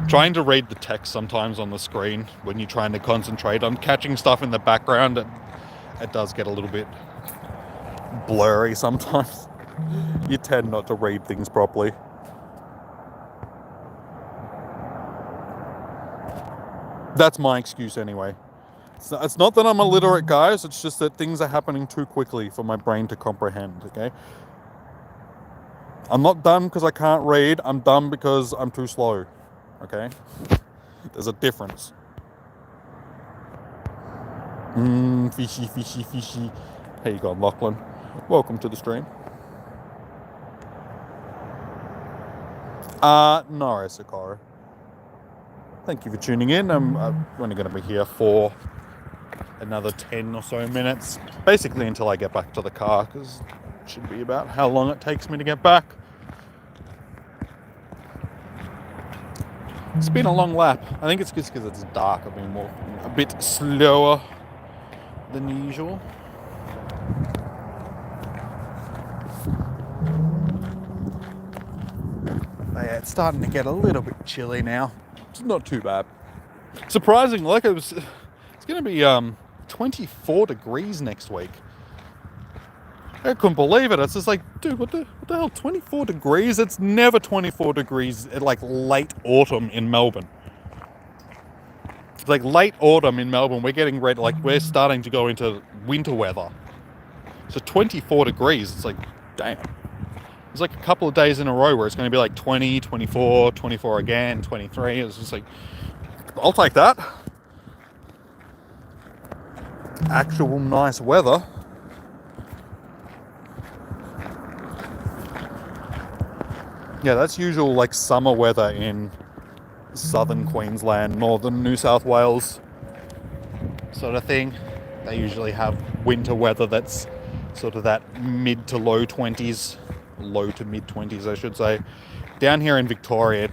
trying to read the text sometimes on the screen when you're trying to concentrate on catching stuff in the background. It does get a little bit blurry sometimes. You tend not to read things properly. That's my excuse anyway. It's not that I'm illiterate, guys. It's just that things are happening too quickly for my brain to comprehend, okay? I'm not dumb because I can't read. I'm dumb because I'm too slow, okay? There's a difference. Fishy, fishy, fishy. How you going, Lachlan? Welcome to the stream. No, Sakara. Thank you for tuning in. I'm only going to be here for another 10 or so minutes. Basically until I get back to the car, because it should be about how long it takes me to get back. It's been a long lap. I think it's just because it's dark. I've been walking a bit slower than usual. But yeah, it's starting to get a little bit chilly now. It's not too bad. Surprisingly, like it's going to be 24 degrees next week. I couldn't believe it. It's just like, dude, what the hell? 24 degrees? It's never 24 degrees at like late autumn in Melbourne. It's like late autumn in Melbourne. We're getting ready, like we're starting to go into winter weather. So 24 degrees, it's like, damn. It's like a couple of days in a row where it's going to be like 20, 24, 24 again, 23. It's just like, I'll take that. Actual nice weather. Yeah, that's usual like summer weather in southern Queensland, northern New South Wales sort of thing. They usually have winter weather that's sort of that mid to low 20s, low to mid 20s I should say. Down here in Victoria,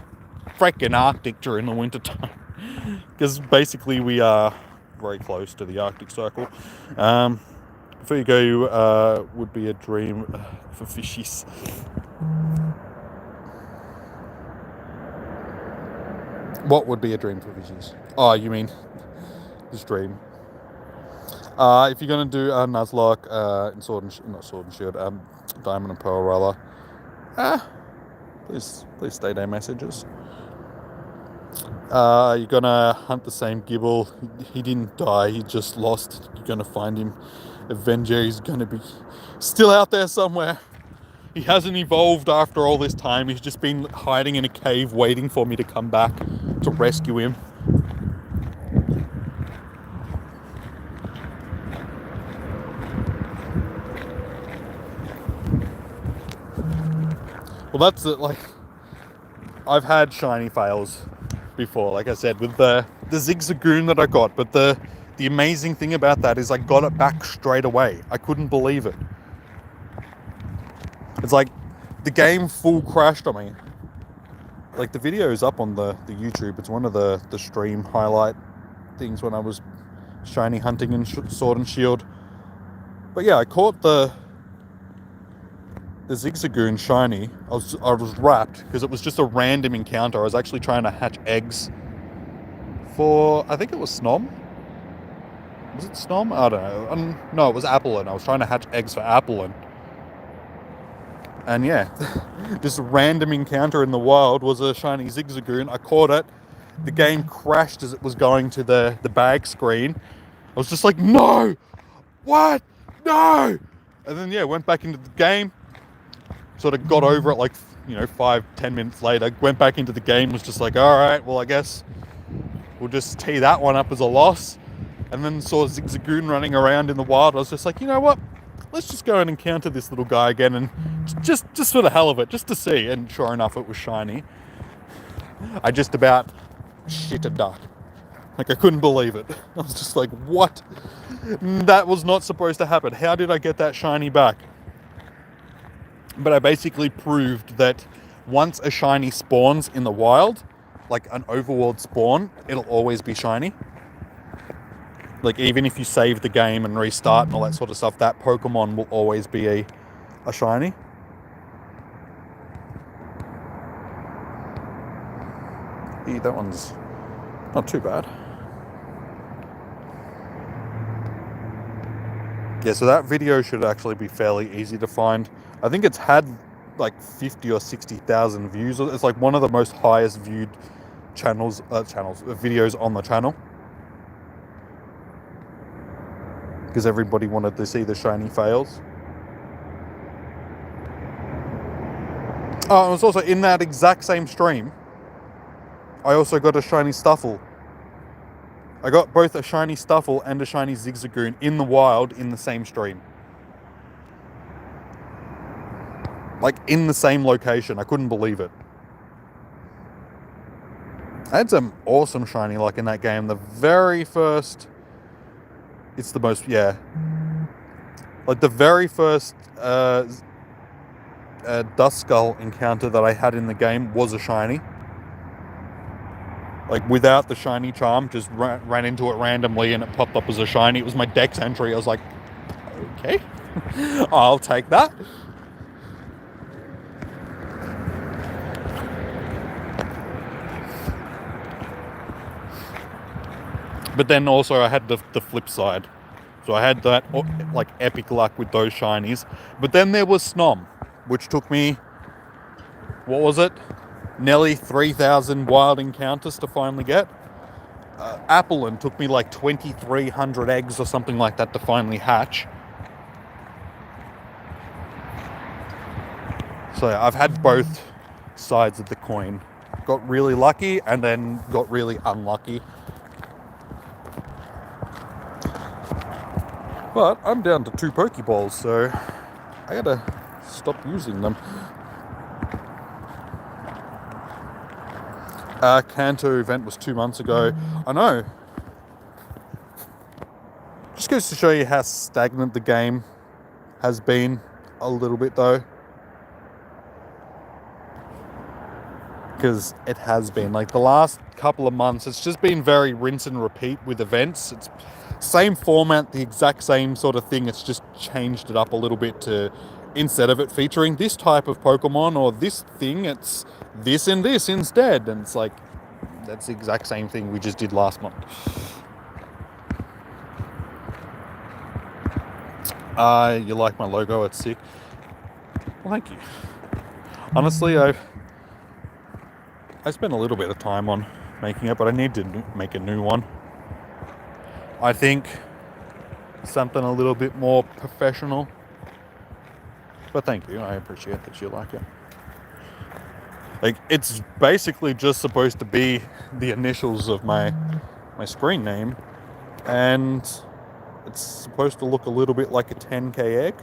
freaking Arctic during the winter time, because basically we are very close to the Arctic Circle. Before you go, would be a dream for fishies. What would be a dream for fishies? Oh, you mean this dream? If you're gonna do a Nuzlocke in not Sword and Shield, Diamond and Pearl rather. Please stay there, messages. You're gonna hunt the same Gibble. He didn't die. He just lost. You're gonna find him. Avenger. He's gonna be still out there somewhere. He hasn't evolved after all this time. He's just been hiding in a cave waiting for me to come back to rescue him. Well, that's it. Like, I've had shiny fails before, like I said, with the Zigzagoon that I got. But the amazing thing about that is I got it back straight away. I couldn't believe it. It's like the game full crashed on me. Like the video is up on the YouTube. It's one of the stream highlight things when I was shiny hunting in Sword and Shield. But yeah, I caught the Zigzagoon shiny. I was wrapped because it was just a random encounter. I was actually trying to hatch eggs for, I think it was Snom. Was it Snom? I don't know. No, it was Applin. I was trying to hatch eggs for Applin. And yeah, this random encounter in the wild was a shiny Zigzagoon. I caught it. The game crashed as it was going to the bag screen. I was just like, no! What? No! And then, yeah, went back into the game. Sort of got over it like, 5-10 minutes later. Went back into the game, was just like, alright, well, I guess we'll just tee that one up as a loss. And then saw Zigzagoon running around in the wild. I was just like, you know what? let's just go and encounter this little guy again, and just for the hell of it, just to see. And sure enough, it was shiny. I just about shit a duck. Like, I couldn't believe it. I was just like, what? That was not supposed to happen. How did I get that shiny back? But I basically proved that once a shiny spawns in the wild, like an overworld spawn, it'll always be shiny. Like, even if you save the game and restart and all that sort of stuff, that Pokemon will always be a shiny. Yeah, that one's not too bad. Yeah, so that video should actually be fairly easy to find. I think it's had like 50 or 60,000 views. It's like one of the most highest viewed videos on the channel. Because everybody wanted to see the shiny fails. Oh, it was also in that exact same stream. I also got a shiny Stuffle. I got both a shiny Stuffle and a shiny Zigzagoon in the wild in the same stream. Like, in the same location. I couldn't believe it. I had some awesome shiny luck in that game. The very first... It's the most... Yeah. Like, the very first Duskull encounter that I had in the game was a shiny. Like, without the shiny charm, just ran into it randomly and it popped up as a shiny. It was my dex entry. I was like, okay, I'll take that. But then also I had the flip side. So I had that, like, epic luck with those shinies. But then there was Snom, which took me, what was it? Nearly 3,000 wild encounters to finally get. Applin took me like 2,300 eggs or something like that to finally hatch. So I've had both sides of the coin. Got really lucky and then got really unlucky. But I'm down to 2 Pokeballs, so I gotta stop using them. Kanto event was 2 months ago. I know. Just goes to show you how stagnant the game has been a little bit, though. Because it has been. Like, the last couple of months, it's just been very rinse and repeat with events. It's same format, the exact same sort of thing. It's just changed it up a little bit to, instead of it featuring this type of Pokemon or this thing, it's this and this instead. And it's like, that's the exact same thing we just did last month. You like my logo? It's sick. Well, thank you. Honestly, I spent a little bit of time on making it, but I need to make a new one. I think something a little bit more professional. But thank you. I appreciate that you like it. Like, it's basically just supposed to be the initials of my screen name, and it's supposed to look a little bit like a 10k egg.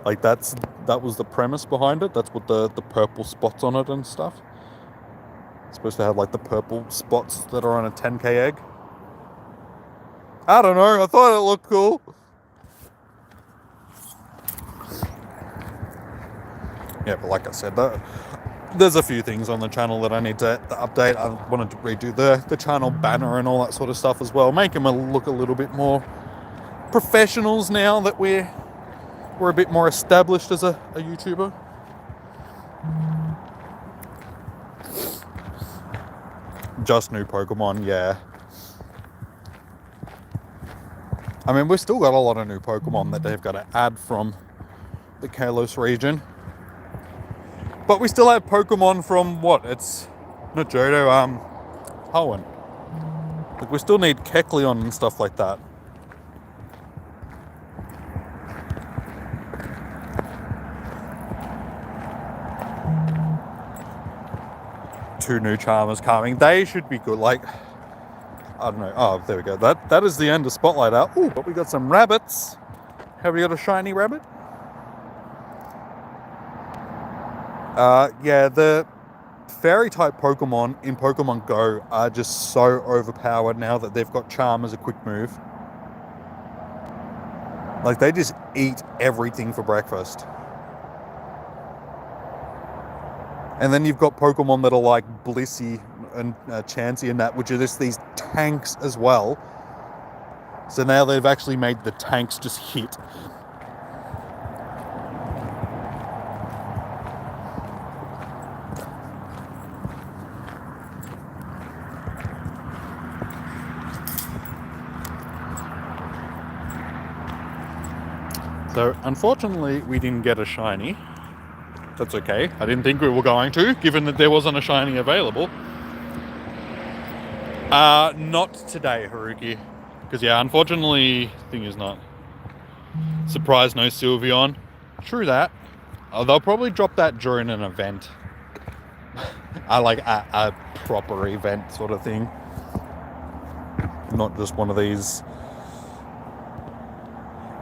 Like, that was the premise behind it. That's what the purple spots on it and stuff. It's supposed to have like the purple spots that are on a 10k egg. I don't know, I thought it looked cool. Yeah, but like I said, there's a few things on the channel that I need to update. I wanted to redo the channel banner and all that sort of stuff as well. Make them look a little bit more professionals now that we're a bit more established as a YouTuber. Just new Pokemon, yeah. I mean, we've still got a lot of new Pokemon that they've got to add from the Kalos region. But we still have Pokemon from what? It's not Johto, Hoenn. Like, we still need Kecleon and stuff like that. Two new Charmers coming. They should be good. Like, I don't know. Oh, there we go. That is the end of Spotlight Hour. Ooh, but we got some rabbits. Have we got a shiny rabbit? Yeah, the fairy type Pokemon in Pokemon Go are just so overpowered now that they've got Charm as a quick move. Like, they just eat everything for breakfast. And then you've got Pokemon that are like Blissey and Chansey and that, which are just these tanks as well. So now they've actually made the tanks just hit. So unfortunately we didn't get a shiny. That's okay. I didn't think we were going to, given that there wasn't a shiny available. Not today, Haruki. Because yeah, unfortunately, thing is not. Surprise, no Sylveon. True that. They'll probably drop that during an event. Like a proper event sort of thing. Not just one of these.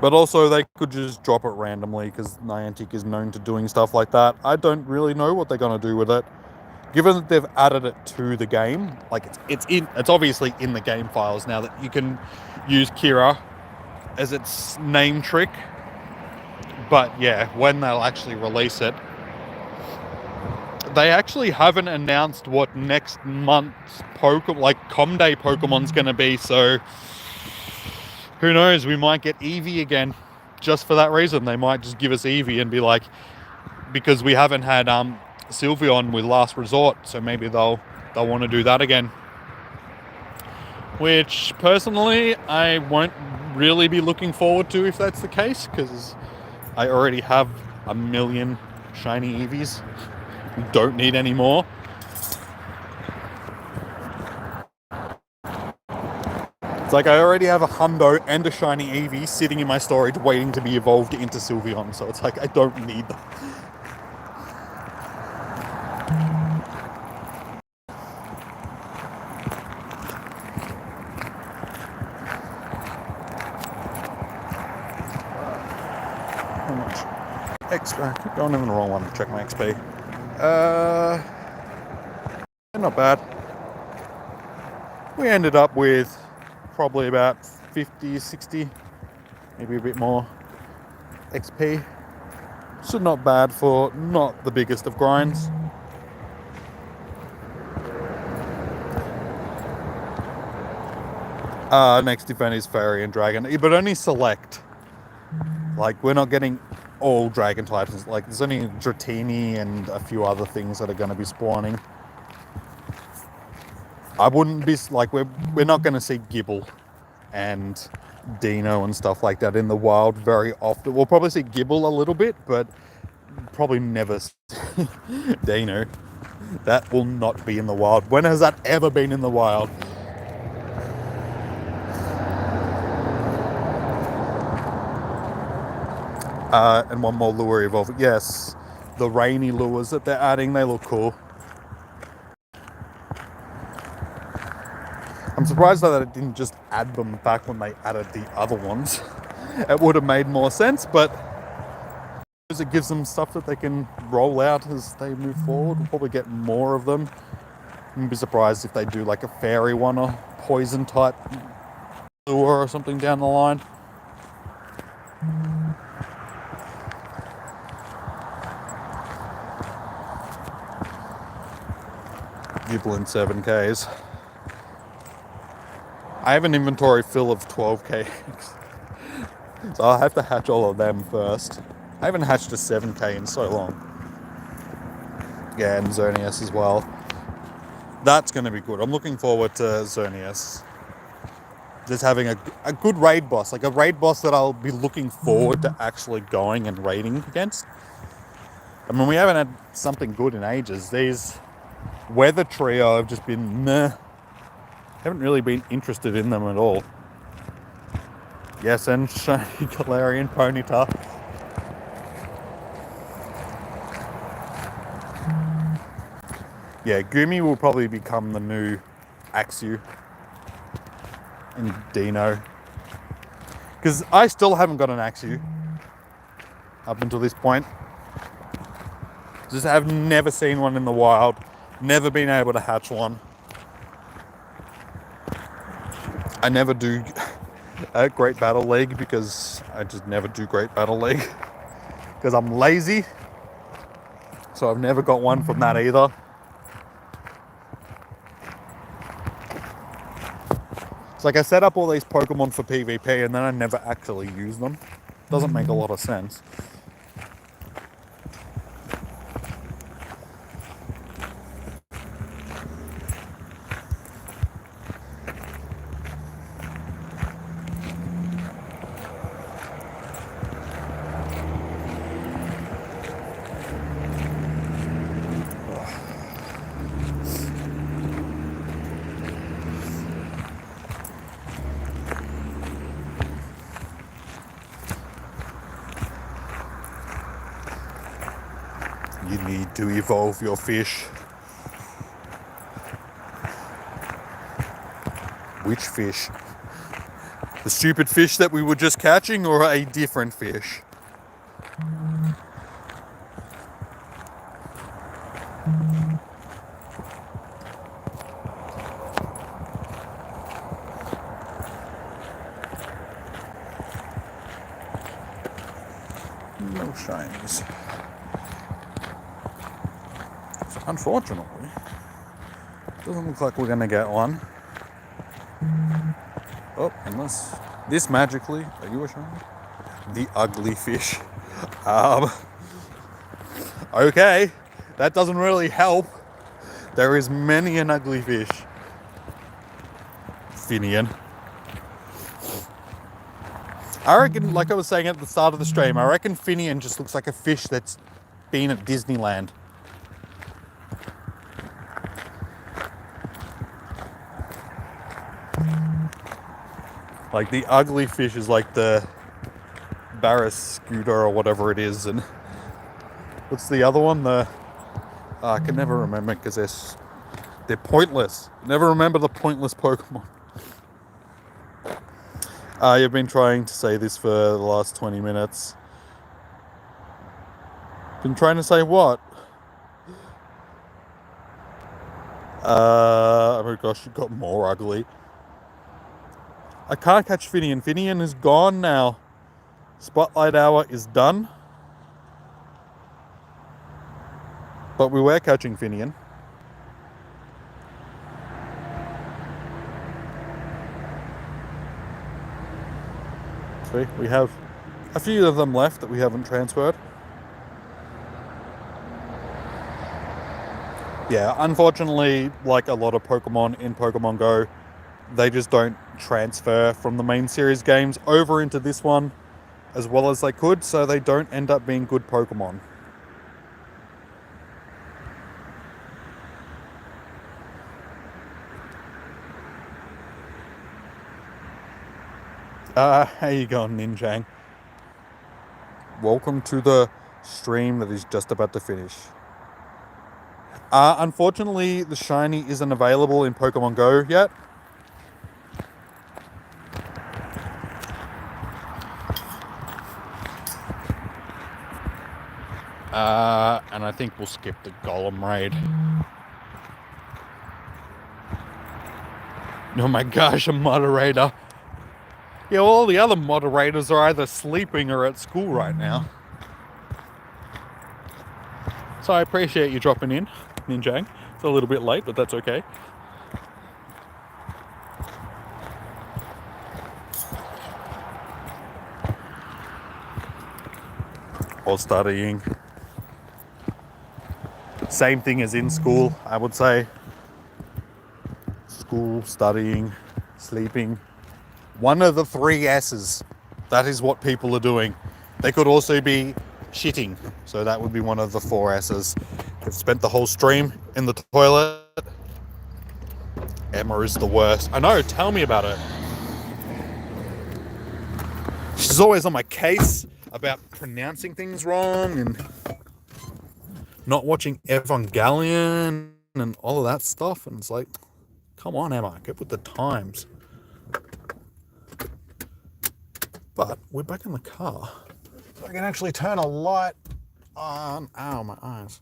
But also they could just drop it randomly because Niantic is known to doing stuff like that. I don't really know what they're going to do with it. Given that they've added it to the game, like it's obviously in the game files now that you can use Kira as its name trick. But yeah, when they'll actually release it, they actually haven't announced what next month's Com Day Pokemon's going to be. So who knows? We might get Eevee again, just for that reason. They might just give us Eevee and be like, because we haven't had Sylveon with Last Resort, so maybe they'll want to do that again. Which personally, I won't really be looking forward to if that's the case, because I already have a million shiny Eevees. Don't need any more. It's like I already have a hundo and a shiny Eevee sitting in my storage waiting to be evolved into Sylveon, so it's like I don't need them. How much XP? Keep going in the wrong one to check my XP. Not bad. We ended up with probably about 50, 60, maybe a bit more XP. So not bad for not the biggest of grinds. Next event is Fairy and Dragon, but only select. Like, we're not getting all Dragon types. Like, there's only Dratini and a few other things that are going to be spawning. I wouldn't be like, we're not going to see Gibble and Dino and stuff like that in the wild very often. We'll probably see Gibble a little bit, but probably never see Dino. That will not be in the wild. When has that ever been in the wild? And one more lure evolving. Yes, the rainy lures that they're adding, they look cool. I'm surprised that it didn't just add them back when they added the other ones. It would have made more sense, but it gives them stuff that they can roll out as they move forward. We'll probably get more of them. I'd be surprised if they do like a fairy one or poison type lure or something down the line. Giblin 7Ks. I have an inventory full of 12K. So I'll have to hatch all of them first. I haven't hatched a 7K in so long. Yeah, and Xerneas as well. That's going to be good. I'm looking forward to Xerneas. Just having a good raid boss. Like a raid boss that I'll be looking forward to actually going and raiding against. I mean, we haven't had something good in ages. These Weather Trio have just been meh. Haven't really been interested in them at all. Yes, and shiny Galarian Ponyta. Yeah, Gumi will probably become the new Axew and Dino. Because I still haven't got an Axew up until this point. Just have never seen one in the wild. Never been able to hatch one. I never do a Great Battle League because I just never do Great Battle League. Because I'm lazy. So I've never got one from that either. It's like I set up all these Pokemon for PvP and then I never actually use them. Doesn't make a lot of sense. You need to evolve your fish. Which fish? The stupid fish that we were just catching, or a different fish? No shinies. So unfortunately, doesn't look like we're gonna get one. Oh, unless this magically, are you a shiny? The ugly fish. Okay, that doesn't really help. There is many an ugly fish. Finneon. I reckon, like I was saying at the start of the stream, I reckon Finneon just looks like a fish that's been at Disneyland. Like the ugly fish is like the Barracuda or whatever it is, and what's the other one? I can never remember because they're pointless. Never remember the pointless Pokemon. You've been trying to say this for the last 20 minutes. Been trying to say what? Oh my gosh, it got more ugly. I can't catch Finneon. Finneon is gone now. Spotlight Hour is done. But we were catching Finneon. See, we have a few of them left that we haven't transferred. Yeah, unfortunately, like a lot of Pokemon in Pokemon Go, they just don't transfer from the main series games over into this one as well as they could, so they don't end up being good Pokemon. How you going, Ninjang? Welcome to the stream that is just about to finish. Unfortunately, the shiny isn't available in Pokemon Go yet. And I think we'll skip the Golem raid. Oh my gosh, a moderator. Yeah, well, all the other moderators are either sleeping or at school right now. So I appreciate you dropping in, Ninjang. It's a little bit late, but that's okay. Or studying. Same thing as in school, I would say. School, studying, sleeping. One of the 3 S's. That is what people are doing. They could also be shitting. So that would be one of the 4 S's. They've spent the whole stream in the toilet. Emma is the worst. I know, tell me about it. She's always on my case about pronouncing things wrong and not watching Evangelion and all of that stuff. And it's like, come on, Emma, get with the times. But we're back in the car. So I can actually turn a light on. Ow, my eyes.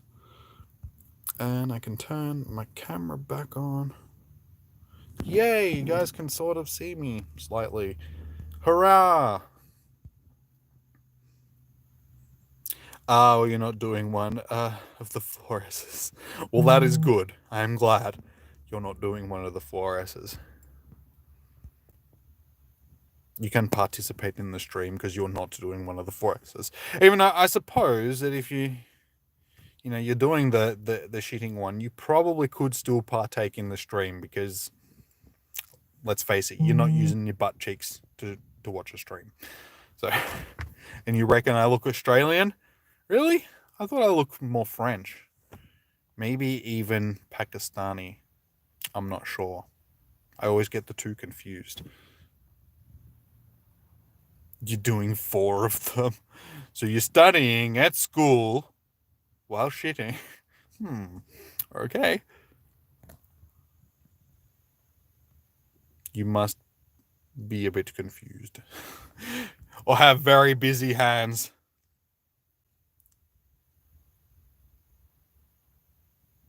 And I can turn my camera back on. Yay, you guys can sort of see me slightly. Hurrah! Oh, you're not doing one of the 4Ss. Well, that is good. I'm glad you're not doing one of the 4Ss. You can participate in the stream because you're not doing one of the 4Ss. Even though I suppose that if you're doing the shitting one, you probably could still partake in the stream because, let's face it, you're not using your butt cheeks to watch a stream. So, and you reckon I look Australian? Really? I thought I looked more French. Maybe even Pakistani. I'm not sure. I always get the two confused. You're doing 4 of them. So you're studying at school while shitting. Okay. You must be a bit confused. Or have very busy hands.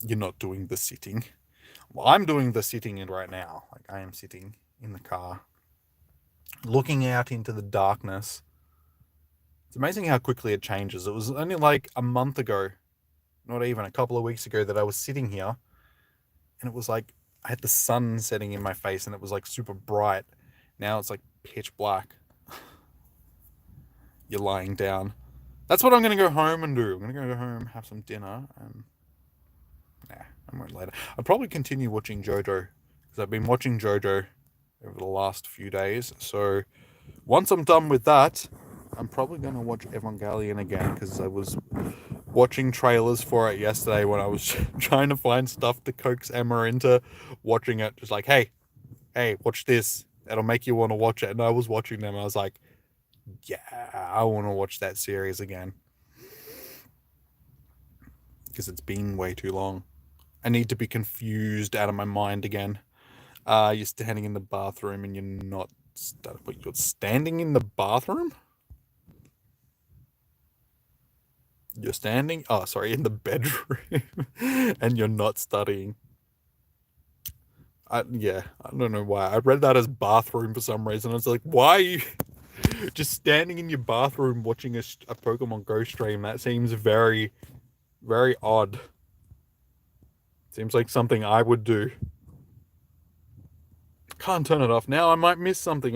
You're not doing the sitting. Well, I'm doing the sitting in right now. Like, I am sitting in the car, looking out into the darkness. It's amazing how quickly it changes. It was only like a month ago, not even a couple of weeks ago, that I was sitting here, and it was like I had the sun setting in my face, and it was like super bright. Now it's like pitch black. You're lying down. That's what I'm going to go home and do. I'm going to go home, have some dinner, and I won't later. I'll probably continue watching JoJo, because I've been watching JoJo over the last few days. So once I'm done with that, I'm probably going to watch Evangelion again, because I was watching trailers for it yesterday when I was trying to find stuff to coax Emma into watching it. Just like, hey, watch this. It'll make you want to watch it. And I was watching them. I was like, yeah, I want to watch that series again. Because it's been way too long. I need to be confused out of my mind again. You're standing in the bathroom and you're not... Wait, you're standing in the bathroom? You're standing... Oh, sorry, in the bedroom. And you're not studying. I don't know why. I read that as bathroom for some reason. I was like, why are you just standing in your bathroom watching a Pokemon Go stream? That seems very, very odd. Seems like something I would do. Can't turn it off now. I might miss something.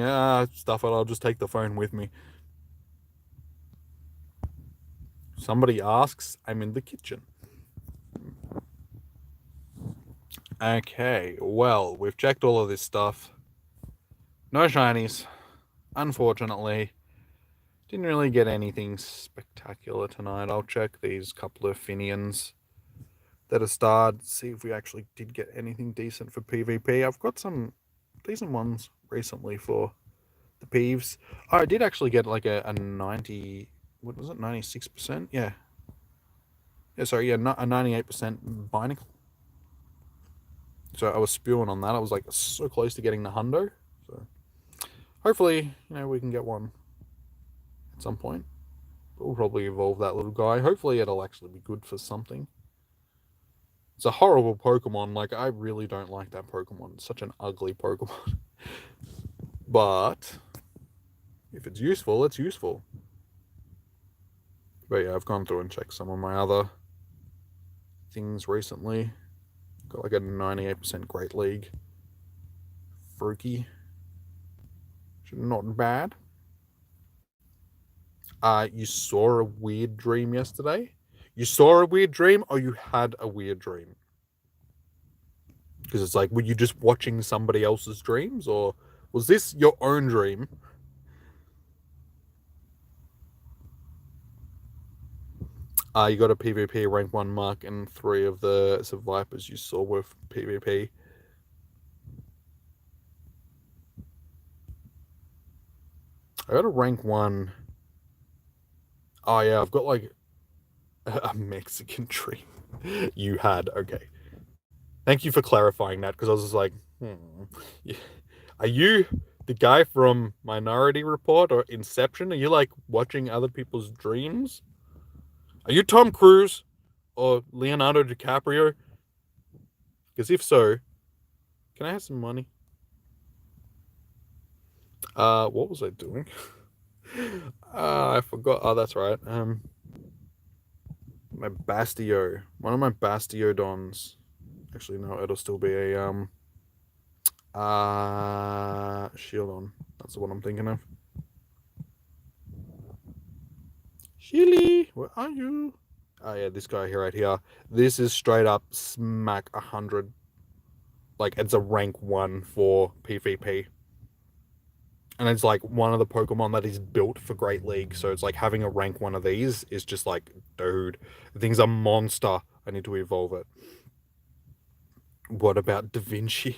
Stuff it. I'll just take the phone with me. Somebody asks, I'm in the kitchen. Okay, well, we've checked all of this stuff. No shinies. Unfortunately. Didn't really get anything spectacular tonight. I'll check these couple of Finneons that are starred. See if we actually did get anything decent for PvP. I've got some decent ones recently for the Peeves. Oh, I did actually get like a 90... What was it? 96%? Yeah. Yeah, sorry, yeah, a 98% Binacle. So I was spewing on that. I was like so close to getting the hundo. So hopefully, we can get one at some point. We'll probably evolve that little guy. Hopefully it'll actually be good for something. It's a horrible Pokemon. Like, I really don't like that Pokemon. It's such an ugly Pokemon. But if it's useful, it's useful. But yeah, I've gone through and checked some of my other things recently. Got like a 98% Great League. Fruki. Not bad. You saw a weird dream yesterday? You saw a weird dream or you had a weird dream? Because it's like, were you just watching somebody else's dreams, or was this your own dream? You got a PvP rank 1 mark, and 3 of the Vipers you saw with PvP. I got a rank 1. Oh yeah, I've got like a Mexican dream. You had, okay. Thank you for clarifying that, because I was just like, yeah. Are you the guy from Minority Report or Inception? Are you like watching other people's dreams? Are you Tom Cruise or Leonardo DiCaprio? Because if so, can I have some money? What was I doing? I forgot. Oh, that's right. My Bastio. One of my Bastiodons. Actually, no, it'll still be a Shieldon. That's the one I'm thinking of. Shilly, where are you? Oh yeah, this guy here right here. This is straight up smack 100. Like it's a rank 1 for PvP. And it's like one of the Pokemon that is built for Great League. So it's like having a rank 1 of these is just like, dude, the thing's a monster. I need to evolve it. What about Da Vinci?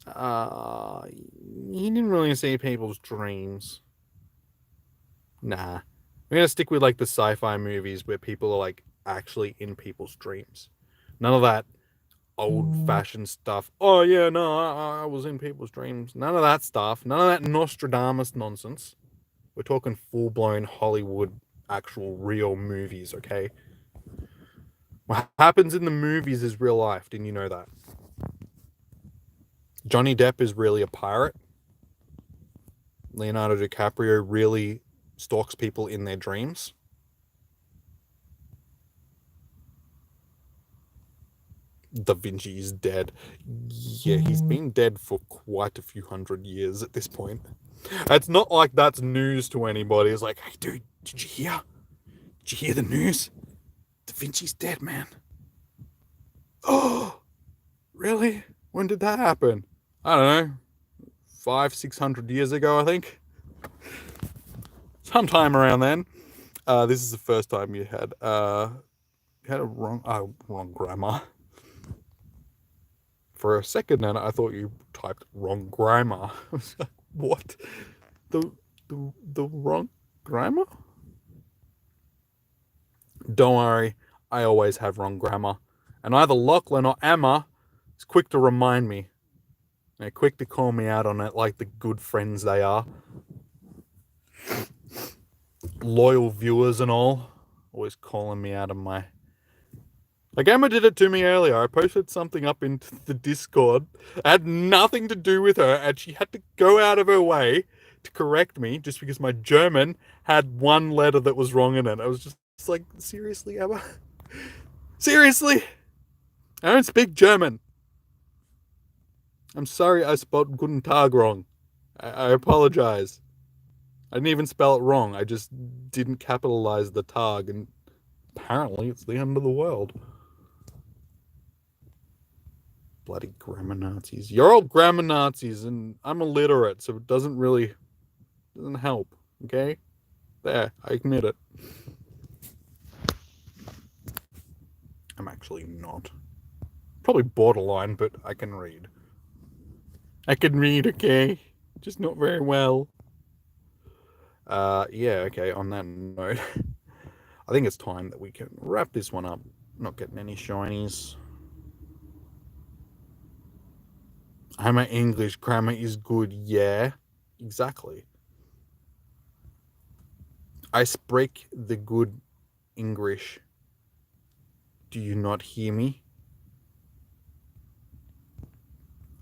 He didn't really see people's dreams. Nah. We're gonna stick with like the sci-fi movies where people are like actually in people's dreams. None of that old-fashioned stuff. Oh yeah, no, I was in people's dreams. None of that stuff. None of that Nostradamus nonsense. We're talking full-blown Hollywood, actual real movies, okay? What happens in the movies is real life. Didn't you know that? Johnny Depp is really a pirate. Leonardo DiCaprio really stalks people in their dreams. Da Vinci is dead. Yeah, he's been dead for quite a few hundred years at this point. It's not like that's news to anybody. It's like, hey, dude, did you hear? Did you hear the news? Da Vinci's dead, man. Oh, really? When did that happen? I don't know. 500-600 years ago, I think. Sometime around then. This is the first time you had a wrong grammar. For a second then, I thought you typed wrong grammar. I was like, what? The wrong grammar? Don't worry, I always have wrong grammar. And either Lachlan or Emma is quick to remind me. They're quick to call me out on it like the good friends they are. Loyal viewers and all. Always calling me out of my... Like Emma did it to me earlier. I posted something up into the Discord. It had nothing to do with her, and she had to go out of her way to correct me just because my German had one letter that was wrong in it. I was just like, seriously, Emma? Seriously? I don't speak German. I'm sorry I spelled Guten Tag wrong. I apologize. I didn't even spell it wrong. I just didn't capitalize the Tag, and apparently it's the end of the world. Bloody grammar Nazis. You're all grammar Nazis, and I'm illiterate, so it doesn't help, okay? There, I admit it. I'm actually not. Probably borderline, but I can read. I can read, okay? Just not very well. Yeah, okay, on that note, I think it's time that we can wrap this one up. Not getting any shinies. My English grammar is good, yeah. Exactly. I speak the good English. Do you not hear me?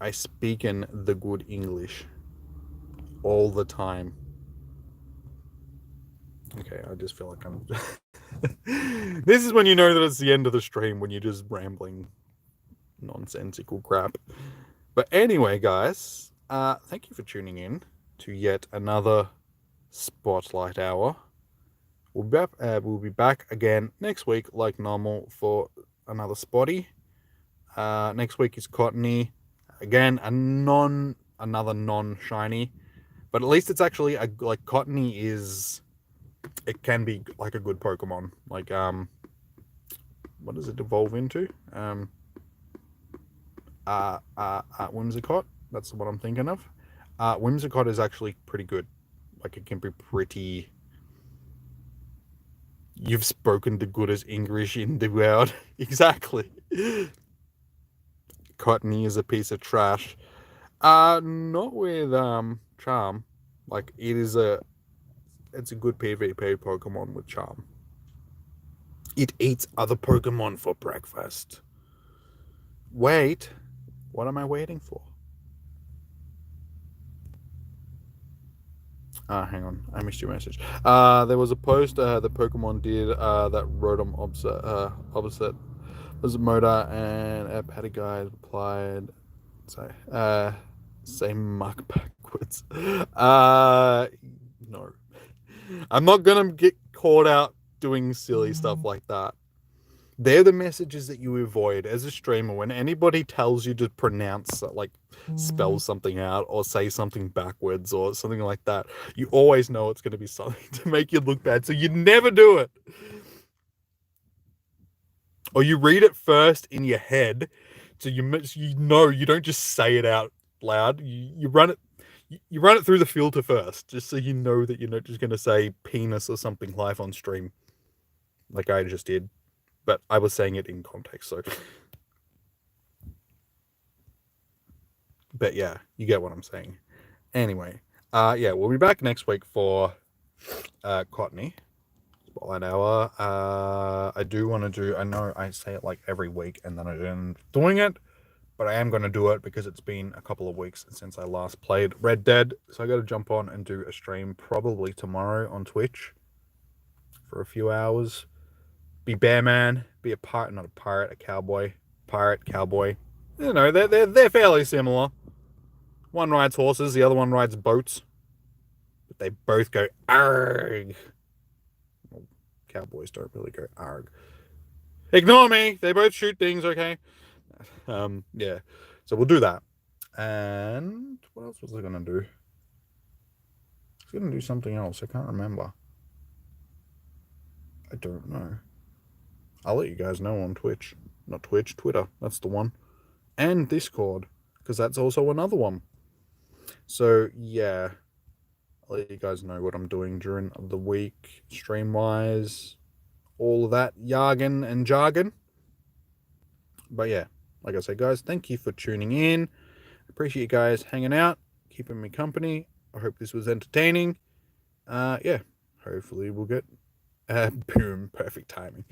I speak in the good English. All the time. Okay, I just feel like I'm... This is when you know that it's the end of the stream, when you're just rambling nonsensical crap. But anyway, guys, thank you for tuning in to yet another Spotlight Hour. We'll be back again next week, like normal, for another spotty. Next week is Cottony. Again, another non-shiny. But at least it's actually, like, Cottony is... It can be, like, a good Pokemon. Like, what does it evolve into? Whimsicott. That's what I'm thinking of. Whimsicott is actually pretty good. Like, it can be pretty... You've spoken the good as English in the world. Exactly. Cottony is a piece of trash. Not with Charm. Like it's a good PvP Pokemon with Charm. It eats other Pokemon for breakfast. Wait, what am I waiting for? Hang on, I missed your message. There was a post that Pokemon did that Rotom opposite was Moda, and a Patty guy replied, sorry, say muck backwards. No, I'm not gonna get caught out doing silly stuff like that. They're the messages that you avoid as a streamer. When anybody tells you to pronounce, like, spell something out or say something backwards or something like that, you always know it's going to be something to make you look bad. So you never do it. Or you read it first in your head, so you know you don't just say it out loud. You run it through the filter first, just so you know that you're not just going to say penis or something live on stream, like I just did. But I was saying it in context, so. But yeah, you get what I'm saying. Anyway, yeah, we'll be back next week for Cottony Spotlight Hour. I do want to do. I know I say it like every week, and then I end doing it, but I am going to do it because it's been a couple of weeks since I last played Red Dead. So I got to jump on and do a stream probably tomorrow on Twitch for a few hours. Be Bearman, be a pirate, not a pirate, a cowboy, pirate, cowboy. You know, they're fairly similar. One rides horses, the other one rides boats. But they both go arg. Well, cowboys don't really go arg. Ignore me. They both shoot things, okay? Yeah. So we'll do that. And what else was I gonna do? I was gonna do something else. I can't remember. I don't know. I'll let you guys know on Twitch. Not Twitch, Twitter. That's the one. And Discord, because that's also another one. So yeah, I'll let you guys know what I'm doing during the week, stream wise, all of that jargon and jargon. But yeah, like I said, guys, thank you for tuning in. Appreciate you guys hanging out, keeping me company. I hope this was entertaining. Yeah, hopefully we'll get boom, perfect timing.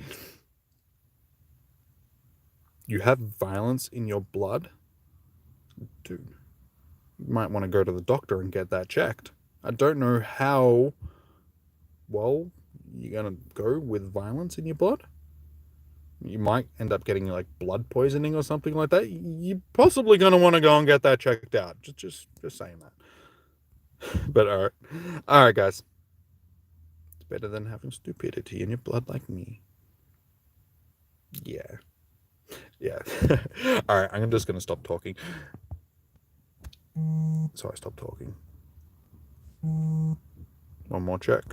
You have violence in your blood? Dude, you might want to go to the doctor and get that checked. I don't know how well you're going to go with violence in your blood. You might end up getting like blood poisoning or something like that. You're possibly going to want to go and get that checked out. Just saying that. But all right, guys. It's better than having stupidity in your blood like me. Yeah. All right, I'm just going to stop talking. So I stopped talking. One more check.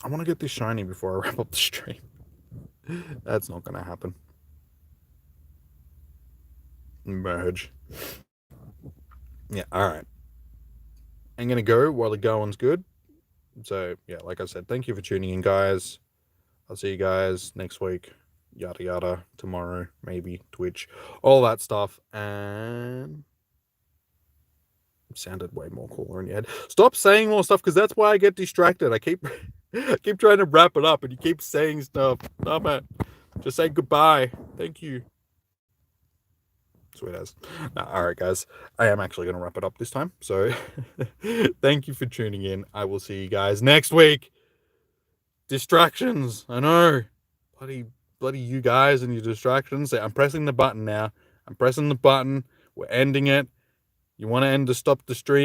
I want to get this shiny before I wrap up the stream. That's not going to happen. Merge. Yeah, all right. I'm going to go while the going's good. So, yeah, like I said, thank you for tuning in, guys. I'll see you guys next week. Yada, yada. Tomorrow, maybe. Twitch. All that stuff. And sounded way more cooler in your head. Stop saying more stuff, because that's why I get distracted. I keep trying to wrap it up, and you keep saying stuff. Stop it. Just say goodbye. Thank you. Sweet as. All right, guys. I am actually going to wrap it up this time. So thank you for tuning in. I will see you guys next week. Distractions. I know. Bloody you guys and your distractions. I'm pressing the button now. I'm pressing the button. We're ending it. You want to end to stop the stream?